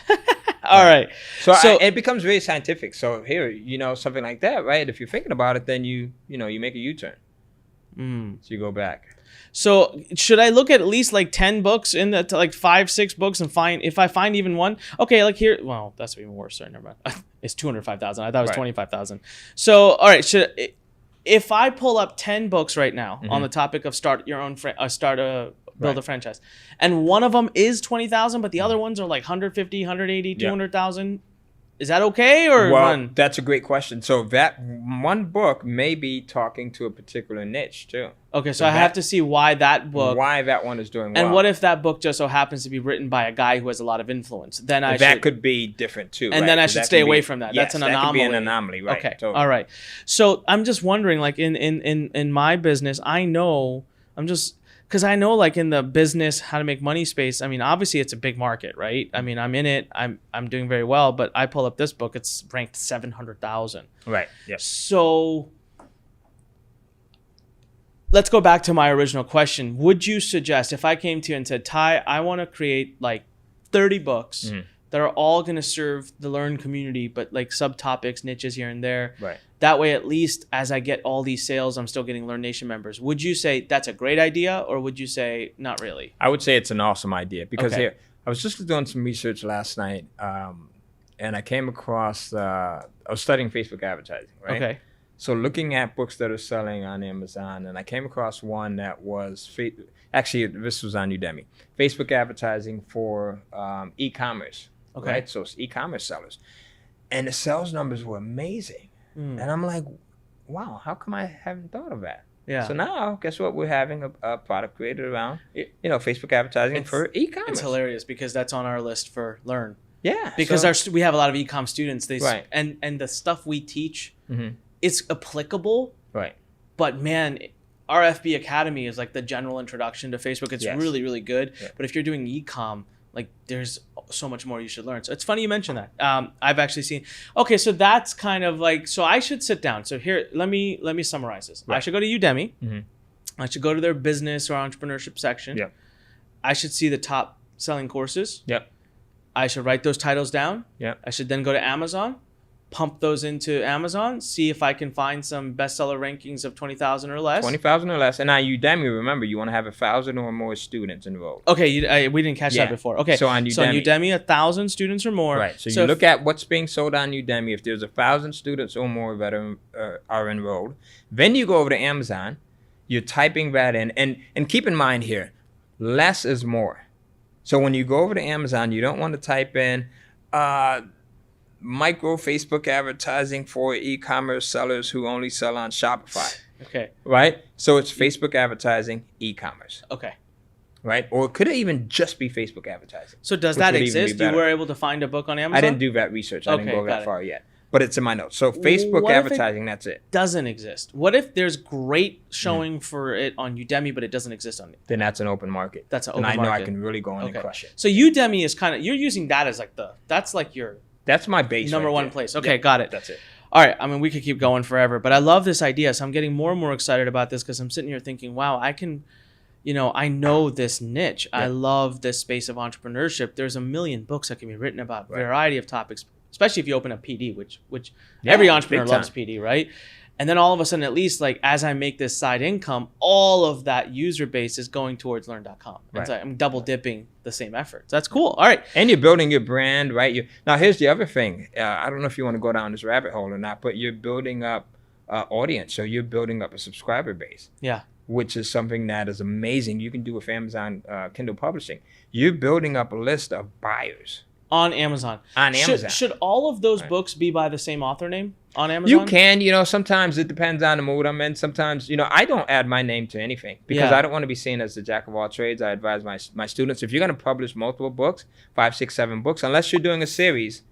All right. So it becomes very scientific. So here, you know, something like that, right? If you're thinking about it, then you make a U-turn. So you go back. So should I look at least like 10 books in the like 5-6 books and if I find even one? Okay, like here. Well, that's even worse. Sorry, never mind. It's 205,000. I thought it was 25,000. So all right, if I pull up 10 books right now on the topic of build a franchise, and one of them is 20,000, but the other ones are like 150, 180, 200,000. Is that okay or run? That's a great question. So that one book may be talking to a particular niche too. Okay, so I have to see why that one is doing well. And what if that book just so happens to be written by a guy who has a lot of influence? Then that could be different too. And then I should stay away from that. Yes, that's an anomaly. That could be an anomaly, right? Okay. Totally. All right. So I'm just wondering, like in my business, because I know like in the business how to make money space, I mean, obviously it's a big market, right? I mean, I'm in it. I'm doing very well, but I pull up this book, it's ranked 700,000. Right. Yes. So let's go back to my original question. Would you suggest if I came to you and said, Ty, I want to create like 30 books that are all going to serve the Learn community, but like subtopics, niches here and there. Right. That way, at least as I get all these sales, I'm still getting Learn Nation members. Would you say that's a great idea, or would you say not really? I would say it's an awesome idea because here, I was just doing some research last night, and I came across, I was studying Facebook advertising, right? Okay. So looking at books that are selling on Amazon, and I came across one that was, actually, this was on Udemy, Facebook advertising for e-commerce. Okay. Right? So it's e-commerce sellers. And the sales numbers were amazing. And I'm like, wow, how come I haven't thought of that? Yeah. So now, guess what? We're having a product created around, Facebook advertising for e-commerce. It's hilarious because that's on our list for Learn. Yeah. Because we have a lot of e-com students. Right. And the stuff we teach, it's applicable. Right. But man, our FB Academy is like the general introduction to Facebook. It's really, really good. Yeah. But if you're doing e-com, like there's so much more you should learn. So it's funny you mentioned that. I've actually seen. Okay, so that's kind of like. So I should sit down. So here, let me summarize this. Right. I should go to Udemy. I should go to their business or entrepreneurship section. Yep. I should see the top selling courses. Yep. I should write those titles down. Yep. I should then go to Amazon, pump those into Amazon, see if I can find some bestseller rankings of 20,000 or less. 20,000 or less. And on Udemy, remember, you want to have 1,000 or more students enrolled. Okay, we didn't catch that before. Okay, so on Udemy, 1,000 students or more. Right. So you look at what's being sold on Udemy. If there's 1,000 students or more that are enrolled, then you go over to Amazon. You're typing that in, and keep in mind here, less is more. So when you go over to Amazon, you don't want to type in micro Facebook advertising for e-commerce sellers who only sell on Shopify. Okay. Right? So it's Facebook advertising, e-commerce. Okay. Right? Or it could even just be Facebook advertising. So does that exist? You were able to find a book on Amazon? I didn't do that research. I didn't go that far yet. But it's in my notes. So Facebook advertising, that's it. Doesn't exist. What if there's great showing for it on Udemy, but it doesn't exist on it? Then that's an open market. That's an open market. And I know I can really go in and crush it. So Udemy is kind of, you're using that as like that's like your... That's my base number one place. Okay, got it. That's it. All right. I mean, we could keep going forever, but I love this idea. So I'm getting more and more excited about this because I'm sitting here thinking, wow, I can, I know this niche. Yeah. I love this space of entrepreneurship. There's a million books that can be written about a variety of topics, especially if you open a PD, which every entrepreneur loves PD, right? And then all of a sudden, at least like as I make this side income, all of that user base is going towards learn.com. Right. So I'm double dipping the same efforts. That's cool. All right. And you're building your brand, right? Now, here's the other thing. I don't know if you want to go down this rabbit hole or not, but you're building up audience. So you're building up a subscriber base. Yeah. Which is something that is amazing. You can do with Amazon Kindle Publishing. You're building up a list of buyers. On Amazon. On Amazon. Should all of those books be by the same author name on Amazon? You can, sometimes it depends on the mood I'm in. Sometimes, I don't add my name to anything because I don't want to be seen as the jack of all trades. I advise my students, if you're going to publish multiple books, 5, 6, 7 books, unless you're doing a series,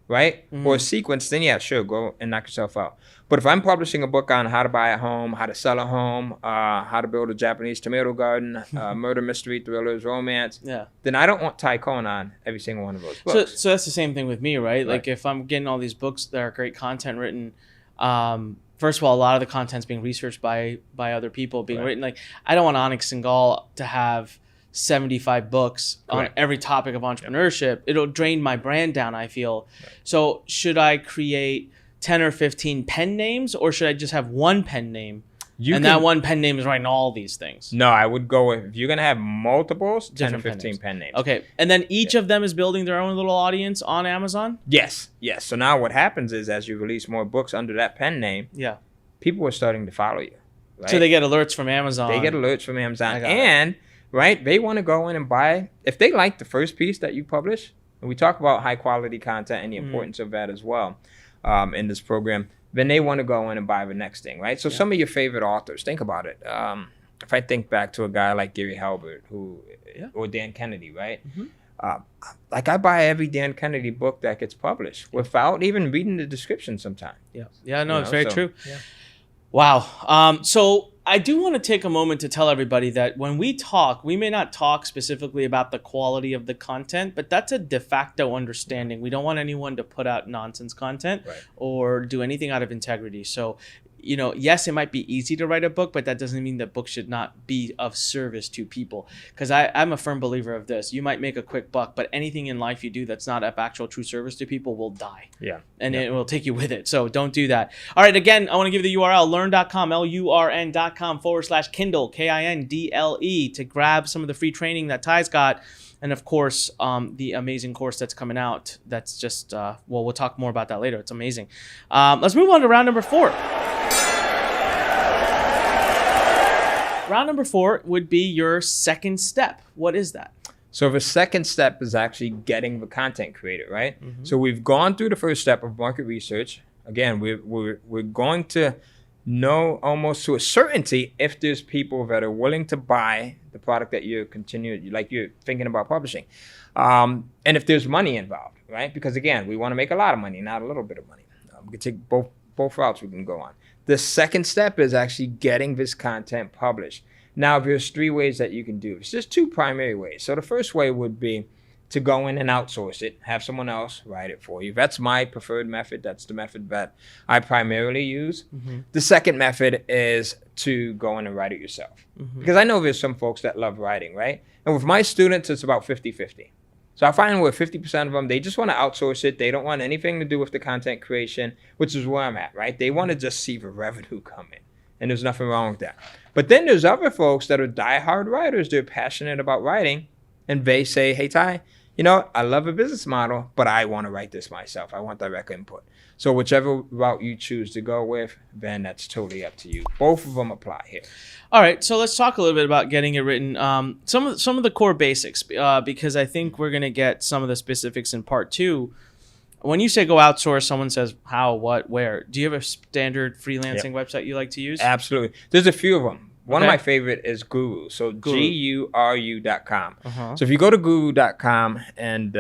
right? Mm-hmm. Or a sequence, then yeah, sure, go and knock yourself out. But if I'm publishing a book on how to buy a home, how to sell a home, how to build a Japanese tomato garden, murder, mystery, thrillers, romance, then I don't want Ty Cohen on every single one of those books. So that's the same thing with me, right? Like if I'm getting all these books that are great content written, first of all, a lot of the content's being researched by other people being written. Like I don't want Onyx Singal to have 75 books on every topic of entrepreneurship. It'll drain my brand down, I feel. So should I create 10 or 15 pen names, or should I just have one pen name? That one pen name is writing all these things. No, I would go with, if you're going to have multiples, 10 or 15 pen names. Okay. And then each of them is building their own little audience on Amazon? Yes. So now what happens is as you release more books under that pen name, people are starting to follow you. Right? So they get alerts from Amazon. They get alerts from Amazon. And, they want to go in and buy. If they like the first piece that you publish, and we talk about high quality content and the importance of that as well in this program, then they want to go in and buy the next thing, right? So some of your favorite authors, think about it. If I think back to a guy like Gary Halbert or Dan Kennedy, right? Like I buy every Dan Kennedy book that gets published without even reading the description sometimes. It's very true. Wow. So I do want to take a moment to tell everybody that when we talk, we may not talk specifically about the quality of the content, but that's a de facto understanding. We don't want anyone to put out nonsense content or do anything out of integrity. So, yes, it might be easy to write a book, but that doesn't mean that books should not be of service to people. Because I'm a firm believer of this. You might make a quick buck, but anything in life you do that's not of actual true service to people will die. And it will take you with it. So don't do that. All right, again, I want to give you the URL, learn.com, LURN.com/Kindle, KINDLE, to grab some of the free training that Ty's got. And of course, the amazing course that's coming out. That's just, we'll talk more about that later. It's amazing. Let's move on to round number 4. Round number 4 would be your second step. What is that? So the second step is actually getting the content created, right? So we've gone through the first step of market research. Again, we're going to know almost to a certainty if there's people that are willing to buy the product that you're thinking about publishing. And if there's money involved, right? Because again, we want to make a lot of money, not a little bit of money. We can take both routes we can go on. The second step is actually getting this content published. Now, there's 3 ways that you can do this. There's 2 primary ways. So the first way would be to go in and outsource it, have someone else write it for you. That's my preferred method. That's the method that I primarily use. The second method is to go in and write it yourself. Because I know there's some folks that love writing, right? And with my students, it's about 50-50. So I find with 50% of them, they just want to outsource it. They don't want anything to do with the content creation, which is where I'm at, right? They want to just see the revenue come in. And there's nothing wrong with that. But then there's other folks that are diehard writers. They're passionate about writing. And they say, hey, Ty, I love a business model, but I want to write this myself. I want direct input. So whichever route you choose to go with, then that's totally up to you. Both of them apply here. All right, so let's talk a little bit about getting it written. Some of the core basics, because I think we're going to get some of the specifics in part 2. When you say go outsource, someone says how, what, where. Do you have a standard freelancing website you like to use? Absolutely. There's a few of them. One of my favorite is Guru. So GURU.com. So if you go to guru.com and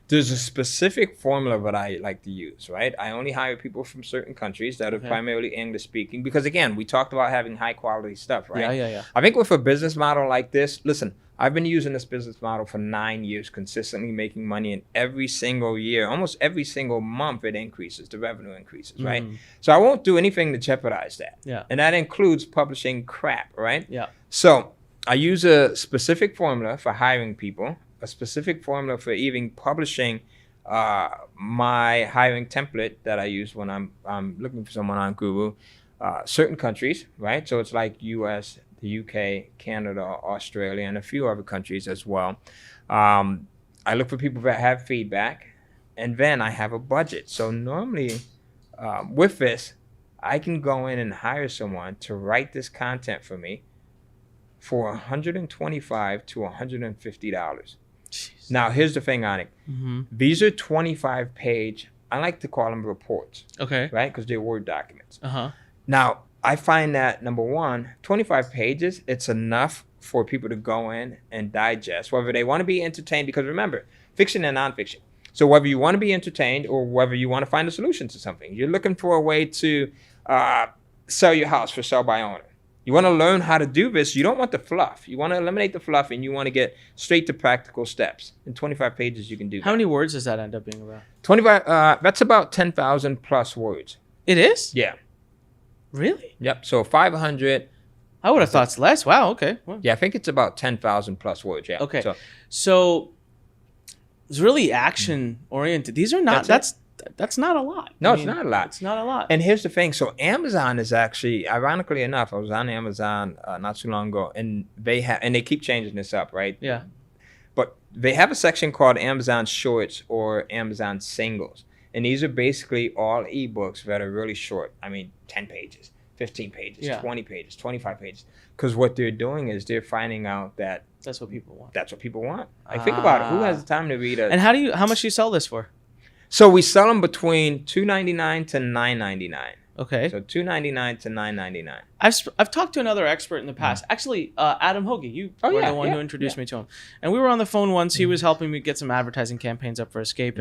there's a specific formula that I like to use, right? I only hire people from certain countries that are primarily English speaking because, again, we talked about having high quality stuff, right? Yeah. I think with a business model like this, listen, I've been using this business model for 9 years, consistently making money, and every single year, almost every single month, it increases. The revenue increases, right? So I won't do anything to jeopardize that. And that includes publishing crap, right? So I use a specific formula for hiring people, a specific formula for even publishing my hiring template that I use when I'm looking for someone on Guru. certain countries, right? So it's like U.S., the U.K., Canada, Australia, and a few other countries as well. I look for people that have feedback, and then I have a budget. So normally with this, I can go in and hire someone to write this content for me for $125 to $150. Jeez. Now, here's the thing on it. These are 25-page, I like to call them reports, Okay. right? Because they're Word documents. Uh-huh. Now, I find that, number one, 25 pages, it's enough for people to go in and digest, whether they want to be entertained, because remember, fiction and nonfiction. So whether you want to be entertained or whether you want to find a solution to something, you're looking for a way to sell your house for sell by owner. You want to learn how to do this. You don't want the fluff. You want to eliminate the fluff, and you want to get straight to practical steps. In 25 pages, you can do that. How many words does that end up being about? 25, that's about 10,000 plus words. It is? Yeah. Really? Yep. So 500. I would have thought it's less. Wow. Okay. Well, Yeah, I think it's about 10,000 plus words. Yeah. okay. So So it's really action oriented. These are not. That's not a lot. No, I it's mean, not a lot. It's not a lot. And here's the thing. So Amazon is actually, ironically enough, I was on Amazon not too long ago, and they keep changing this up, right? Yeah. But they have a section called Amazon Shorts or Amazon Singles. And these are basically all ebooks that are really short. I mean, 10 pages, 15 pages, Yeah. 20 pages, 25 pages. Because what they're doing is they're finding out that That's what people want. that's what people want. Like, think about it. Who has the time to read a... And how much do you sell this for? So we sell them between $2.99 to $9.99. Okay. So $2.99 to $9.99. I've talked to another expert in the past. Actually, Adam Hoagie. You were the one who introduced me to him. And we were on the phone once. He was helping me get some advertising campaigns up for Escape.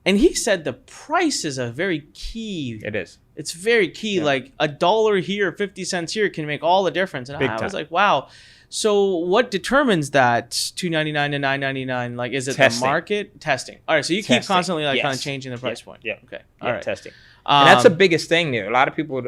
And he said the price is a very key. It is. It's very key. Yeah. Like $1 here, 50 cents here can make all the difference. And Big I was time. like, wow. So what determines that $2.99 to $9.99? Like, is it Testing. the market? Testing. All right. So you keep Testing. constantly kind of Yes. changing the price point. Yeah. Okay. Yeah, All right. testing. And that's the Um, biggest thing there. A lot of people,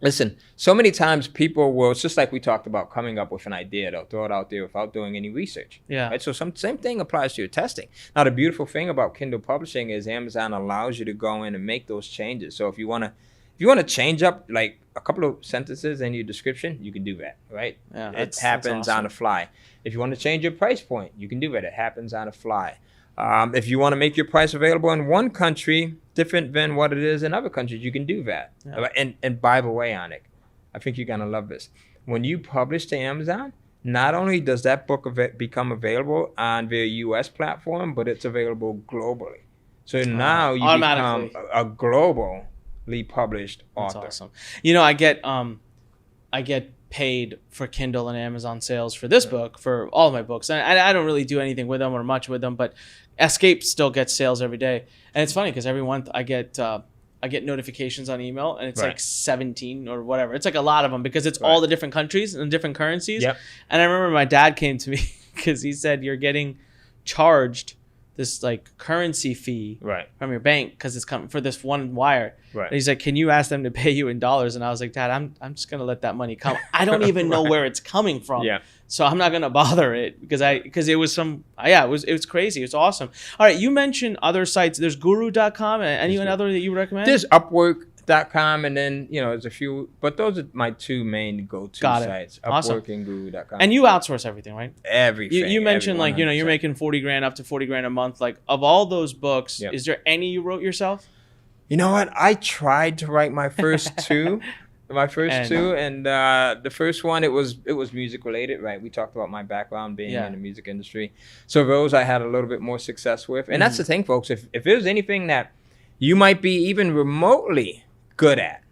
listen, so many times people will, it's just like we talked about coming up with an idea, they'll throw it out there without doing any research. Yeah. Right? So same thing applies to your testing. Now, the beautiful thing about Kindle publishing is Amazon allows you to go in and make those changes. So if you want to change up like a couple of sentences in your description, you can do that, right? Yeah, It that's happens awesome. on the fly. If you want to change your price point, you can do that. It happens on the fly. If you want to make your price available in one country different than what it is in other countries, you can do that. Yeah. And by the way, Anik, I think you're gonna love this. When you publish to Amazon, not only does that book become available on their U.S. platform, but it's available globally. So now you become automatically. a globally published That's author. awesome. You know, I get paid for Kindle and Amazon sales for this book, for all of my books. And I don't really do anything with them or much with them, but Escape still gets sales every day. And it's funny because every month I get notifications on email, and it's Right. like 17 or whatever. It's like a lot of them because it's all the different countries and different currencies. Yep. And I remember my dad came to me because he said, you're getting charged this like currency fee Right. from your bank because it's coming for this one wire. Right. And he's like, can you ask them to pay you in dollars? And I was like, Dad, I'm just gonna let that money come. I don't even know where it's coming from. Yeah. So I'm not gonna bother it because it was it was crazy. It's awesome. All right, you mentioned other sites. There's guru.com and any other that you recommend? There's Upwork.com, and then there's a few, but those are my two main go-to Got it. sites. Awesome. Upwork and Guru.com. And you outsource everything, right? everything. You mentioned every you're 100%. making 40 grand up to 40 grand a month. Like of all those books, Yep. is there any you wrote yourself? You know what? I tried to write my first two. And the first one, it was music related, right? We talked about my background being in the music industry. So those I had a little bit more success with. And that's the thing, folks. If there's anything that you might be even remotely good at,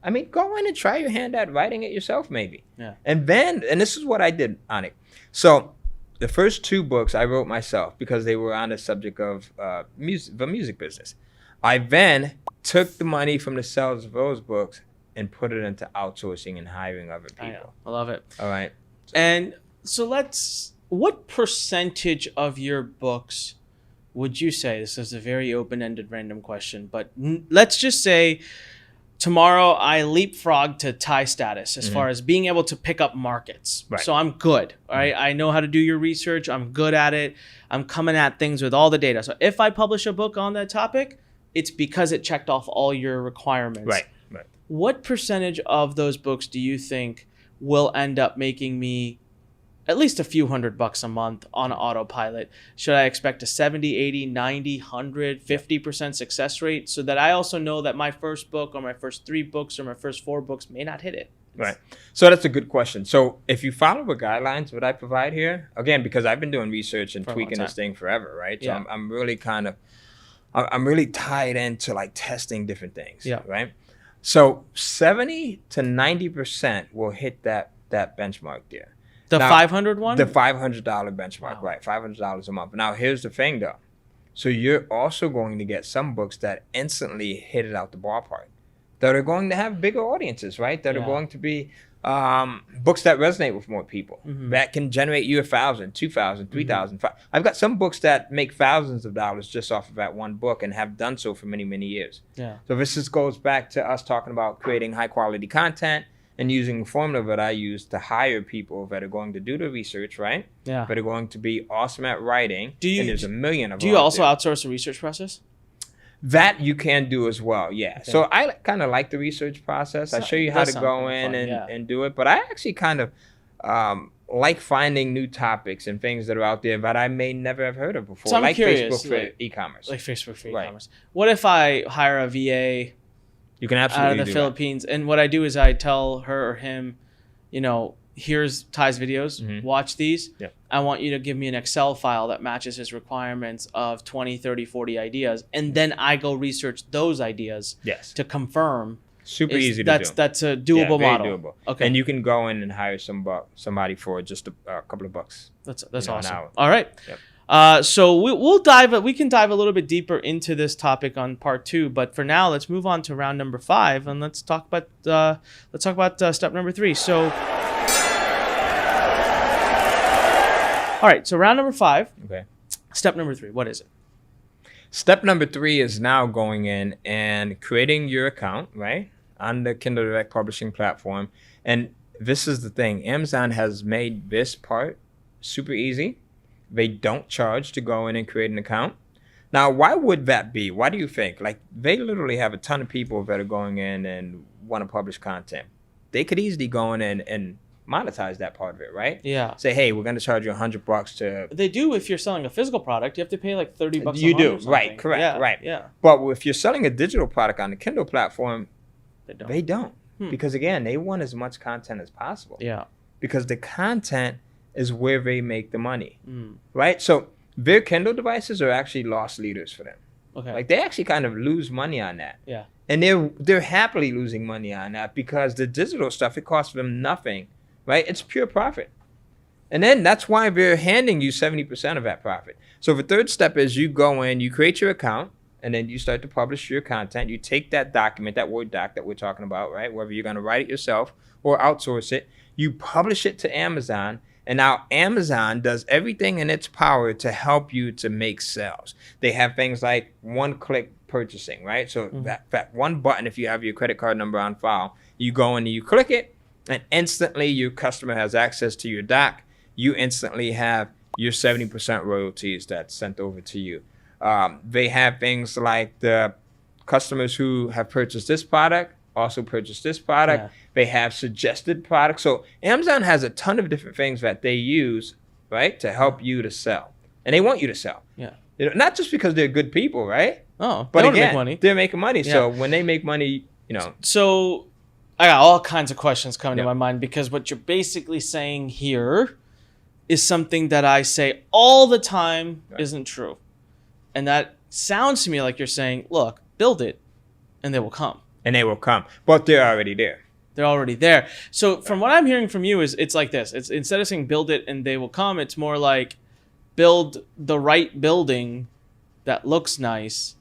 I mean, go in and try your hand at writing it yourself, maybe. Yeah. And this is what I did on it. So the first two books I wrote myself because they were on the subject of the music business. I then took the money from the sales of those books and put it into outsourcing and hiring other I know. people. I love it. All right. And so what percentage of your books would you say, this is a very open-ended random question, but let's just say tomorrow I leapfrog to Thai status as far as being able to pick up markets. Right. So I'm good, all right? I know how to do your research. I'm good at it. I'm coming at things with all the data. So if I publish a book on that topic, it's because it checked off all your requirements. Right. What percentage of those books do you think will end up making me at least a few $100 a month on autopilot? Should I expect a 70, 80, 90, 100, 50% success rate, so that I also know that my first book or my first 3 books or my first 4 books may not hit it? Right. So that's a good question. So if you follow the guidelines that I provide here, again, because I've been doing research and For a long tweaking this time. thing forever, right? So Yeah. I'm really I'm really tied into like testing different things. Yeah. Right. So 70 to 90% will hit that benchmark there. The Now, 500 one? The $500 benchmark, Wow. right? $500 a month. Now, here's the thing, though. So you're also going to get some books that instantly hit it out the ballpark, that are going to have bigger audiences, right? That Yeah. are going to be books that resonate with more people, that can generate you 1,000, 2,000, 3,000. I've got some books that make thousands of dollars just off of that one book and have done so for many, many years. Yeah. So this just goes back to us talking about creating high quality content and using the formula that I use to hire people that are going to do the research, right? Yeah. That are going to be awesome at writing. And there's a million of them. Do you out also there. outsource the research process? That you can do as well, yeah. Okay. So I kind of like the research process. I So- show you it how does to sound go pretty in fun, yeah. and do it. But I actually kind of like finding new topics and things that are out there that I may never have heard of before, So I'm like curious, Facebook for like- e-commerce. Like Facebook for Right. e-commerce. What if I hire a VA You can out absolutely of the do Philippines, and what I do is I tell her or him, you know, here's Ty's videos, Mhm. watch these. Yep. I want you to give me an Excel file that matches his requirements of 20, 30, 40 ideas, and then I go research those ideas that. Yes. to confirm. Super is- easy to that's do. that's a doable very model. doable. Okay. And you can go in and hire somebody for just a couple of bucks. That's you know, an awesome. hour. All right. Yep. So we can dive a little bit deeper into this topic on part 2, but for now, let's move on to round number 5, and let's talk about step number 3. So, all right. So round number 5, Okay. step number 3. What is it? Step number 3 is now going in and creating your account, right, on the Kindle Direct Publishing platform. And this is the thing. Amazon has made this part super easy. They don't charge to go in and create an account. Now, why would that be? Why do you think? Like, they literally have a ton of people that are going in and want to publish content. They could easily go in and monetize that part of it, right? Yeah. Say, hey, we're going to charge you $100 to... They do if you're selling a physical product. You have to pay like $30 a month. You do, or something. right, correct, Yeah, right. Yeah. But if you're selling a digital product on the Kindle platform, They don't. they don't. Because, again, they want as much content as possible. Yeah. Because the content is where they make the money, Mm. right? So their Kindle devices are actually loss leaders for them. Okay. Like, they actually kind of lose money on that. Yeah. And they're happily losing money on that because the digital stuff, it costs them nothing, right? It's pure profit. And then that's why they're handing you 70% of that profit. So the third step is you go in, you create your account, and then you start to publish your content. You take that document, that Word doc that we're talking about, right? Whether you're going to write it yourself or outsource it, you publish it to Amazon. And now Amazon does everything in its power to help you to make sales. They have things like one-click purchasing, right? So that one button, if you have your credit card number on file, you go in and you click it, and instantly your customer has access to your doc. You instantly have your 70% royalties that's sent over to you. They have things like the customers who have purchased this product also purchased this product. Yeah. They have suggested products. So Amazon has a ton of different things that they use, right, to help you to sell. And they want you to sell. Yeah. You know, not just because they're good people, right? Oh, But they want to again, make money. they're making money. Yeah. So when they make money, you know, So I got all kinds of questions coming to Yep. my mind, because what you're basically saying here is something that I say all the time Right. isn't true. And that sounds to me like you're saying, look, build it and they will come. and they will come. But they're already there. They're already there. So from what I'm hearing from you is it's like this. It's instead of saying build it and they will come, it's more like build the right building that looks nice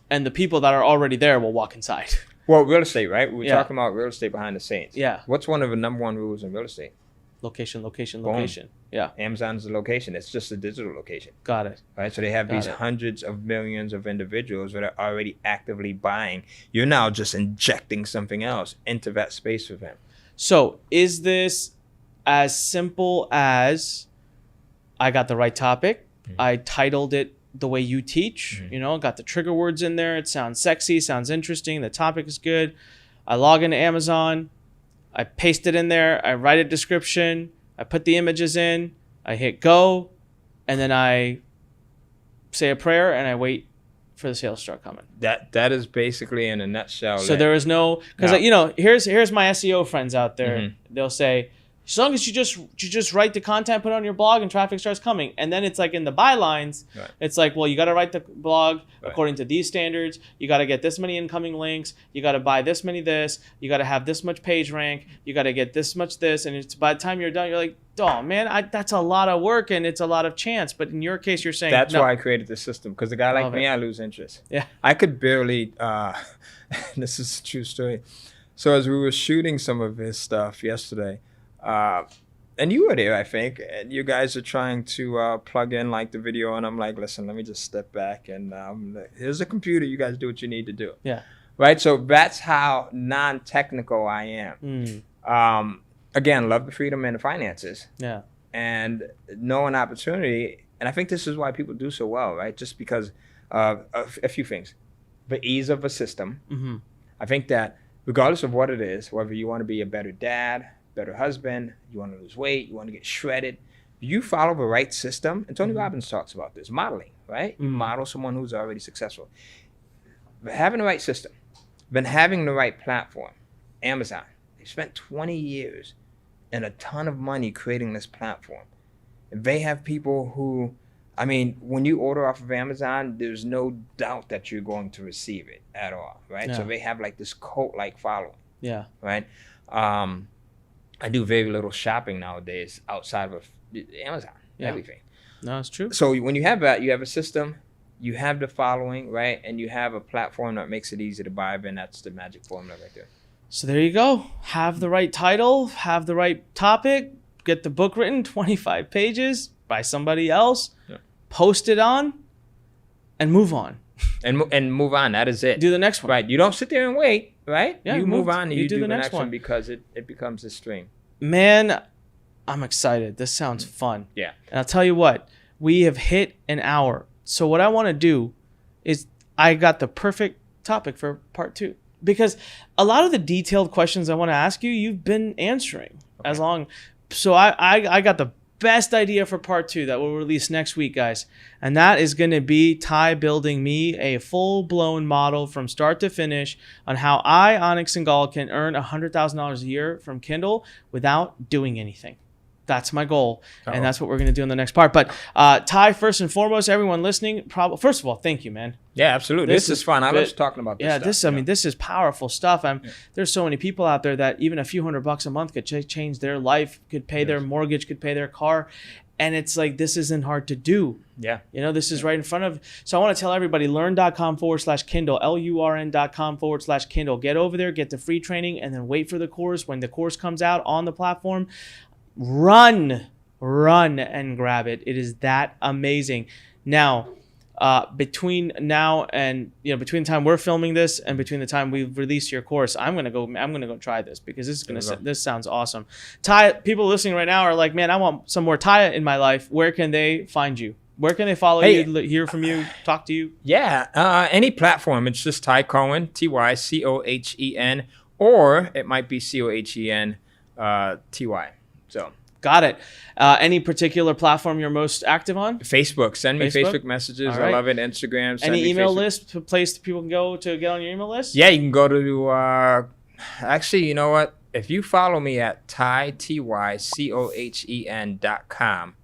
and the people that are already there will walk inside. Well, real estate, right? We're Yeah. talking about real estate behind the scenes. Yeah. What's one of the number one rules in real estate? Location, location, Boom. location. Yeah. Amazon's the location. It's just a digital location. Got it. Right, so they have Got these it. hundreds of millions of individuals that are already actively buying. You're now just injecting something else into that space for them. So is this as simple as I got the right topic, I titled it the way you teach, got the trigger words in there, it sounds sexy, sounds interesting, the topic is good, I log into Amazon, I paste it in there, I write a description, I put the images in, I hit go, and then I say a prayer and I wait for the sales to start coming. That is basically in a nutshell. So there is no, because here's my SEO friends out there. Mm-hmm. They'll say, as long as you just write the content, put it on your blog, and traffic starts coming. And then it's like in the bylines, it's like, well, you got to write the blog according to these standards. You got to get this many incoming links. You got to buy this many this. You got to have this much page rank. You got to get this much this. And it's by the time you're done, you're like, oh man, that's a lot of work and it's a lot of chance. But in your case, you're saying that's no. why I created the system, because a guy like me, I lose interest. Yeah, I could barely. This is a true story. So as we were shooting some of his stuff yesterday. And you were there, I think, and you guys are trying to plug in like the video, and I'm like, listen, let me just step back, and here's a computer. You guys do what you need to do. Yeah. Right. So that's how non-technical I am. Again, love the freedom and the finances. Yeah. And know an opportunity, and I think this is why people do so well, right? Just because of a few things, the ease of a system. Mm-hmm. I think that regardless of what it is, whether you want to be a better dad, better husband, you want to lose weight, you want to get shredded, you follow the right system. And Tony Robbins talks about this, modeling, right? You model someone who's already successful. But having the right system, then having the right platform, Amazon, they spent 20 years and a ton of money creating this platform. And they have people who, I mean, when you order off of Amazon, there's no doubt that you're going to receive it at all, right? Yeah. So they have like this cult-like following. Yeah. Right? I do very little shopping nowadays outside of Amazon, everything. No, it's true. So when you have that, you have a system, you have the following, right? And you have a platform that makes it easy to buy, and that's the magic formula right there. So there you go. Have the right title, have the right topic, get the book written, 25 pages by somebody else, post it on, and move on. And move on. That is it. Do the next one. Right. You don't sit there and wait, right? Yeah, you move on and you do the next one one because it becomes a stream. Man, I'm excited. This sounds fun. Yeah. And I'll tell you what, we have hit an hour. So what I want to do is I got the perfect topic for part 2. Because a lot of the detailed questions I want to ask you, you've been answering as long. So I got the best idea for part 2 that we'll release next week, guys. And that is going to be Ty building me a full-blown model from start to finish on how I, Onyx Singal, can earn $100,000 a year from Kindle without doing anything. That's my goal, and that's what we're going to do in the next part. But Ty, first and foremost, everyone listening, first of all, thank you, man. Yeah, absolutely. This is fun. I love talking about this stuff. I mean, this is powerful stuff. There's so many people out there that even a few $100 a month could change their life, could pay their mortgage, could pay their car. And it's like, this isn't hard to do. Yeah. You know, this is right in front of. So I want to tell everybody, learn.com/Kindle, LURN.com/Kindle. Get over there, get the free training, and then wait for the course. When the course comes out on the platform, run and grab it. It is that amazing. Now, between now and between the time we're filming this and between the time we release your course, I'm gonna go try this because this sounds awesome. Ty, people listening right now are like, man, I want some more Ty in my life. Where can they find you? Where can they follow you, hear from you, talk to you? Yeah, any platform. It's just Ty Cohen, TYCOHEN, or it might be COHEN TY. So got it. Any particular platform you're most active on? Facebook. Send me Facebook messages. Right. I love it. Instagram. Any email list, a place people can go to get on your email list? Yeah, you can go to. Actually, you know what? If you follow me at tycohen.com,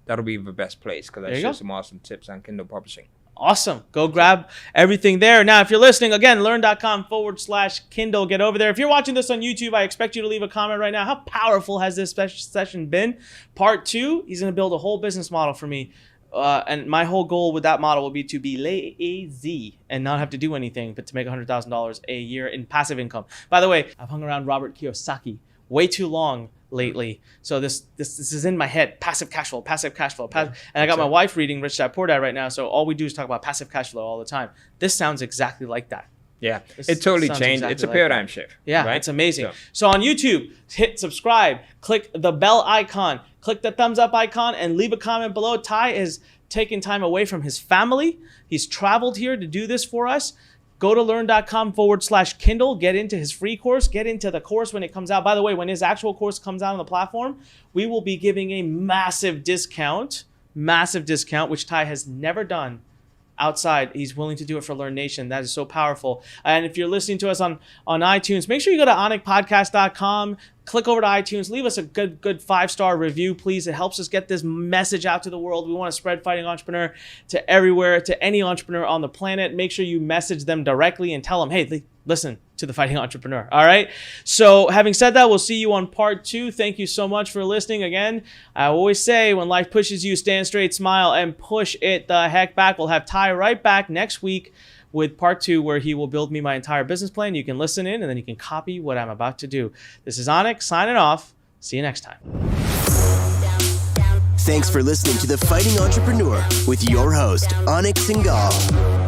that'll be the best place because I share some awesome tips on Kindle publishing. Awesome. Go grab everything there. Now, if you're listening, again, learn.com/Kindle. Get over there. If you're watching this on YouTube, I expect you to leave a comment right now. How powerful has this session been? Part 2, he's going to build a whole business model for me. And my whole goal with that model will be to be lazy and not have to do anything, but to make $100,000 a year in passive income. By the way, I've hung around Robert Kiyosaki way too long lately. So this is in my head. Passive cash flow. And I got my wife reading Rich Dad Poor Dad right now. So all we do is talk about passive cash flow all the time. This sounds exactly like that. Yeah, it totally changed. Exactly, it's a paradigm shift. Yeah, right? It's amazing. So on YouTube, hit subscribe, click the bell icon, click the thumbs up icon, and leave a comment below. Ty is taking time away from his family. He's traveled here to do this for us. Go to learn.com/Kindle, get into his free course, get into the course when it comes out. By the way, when his actual course comes out on the platform, we will be giving a massive discount, which Ty has never done outside. He's willing to do it for Learn Nation. That is so powerful. And if you're listening to us on iTunes, make sure you go to onicpodcast.com, click over to iTunes, leave us a good 5-star review, please. It helps us get this message out to the world. We want to spread Fighting Entrepreneur to everywhere, to any entrepreneur on the planet. Make sure you message them directly and tell them, hey, listen to the Fighting Entrepreneur. All right. So having said that, we'll see you on part 2. Thank you so much for listening. Again, I always say, when life pushes you, stand straight, smile, and push it the heck back. We'll have Ty right back next week with part 2, where he will build me my entire business plan. You can listen in and then you can copy what I'm about to do. This is Onyx signing off. See you next time. Thanks for listening to The Fighting Entrepreneur with your host, Onyx Singal.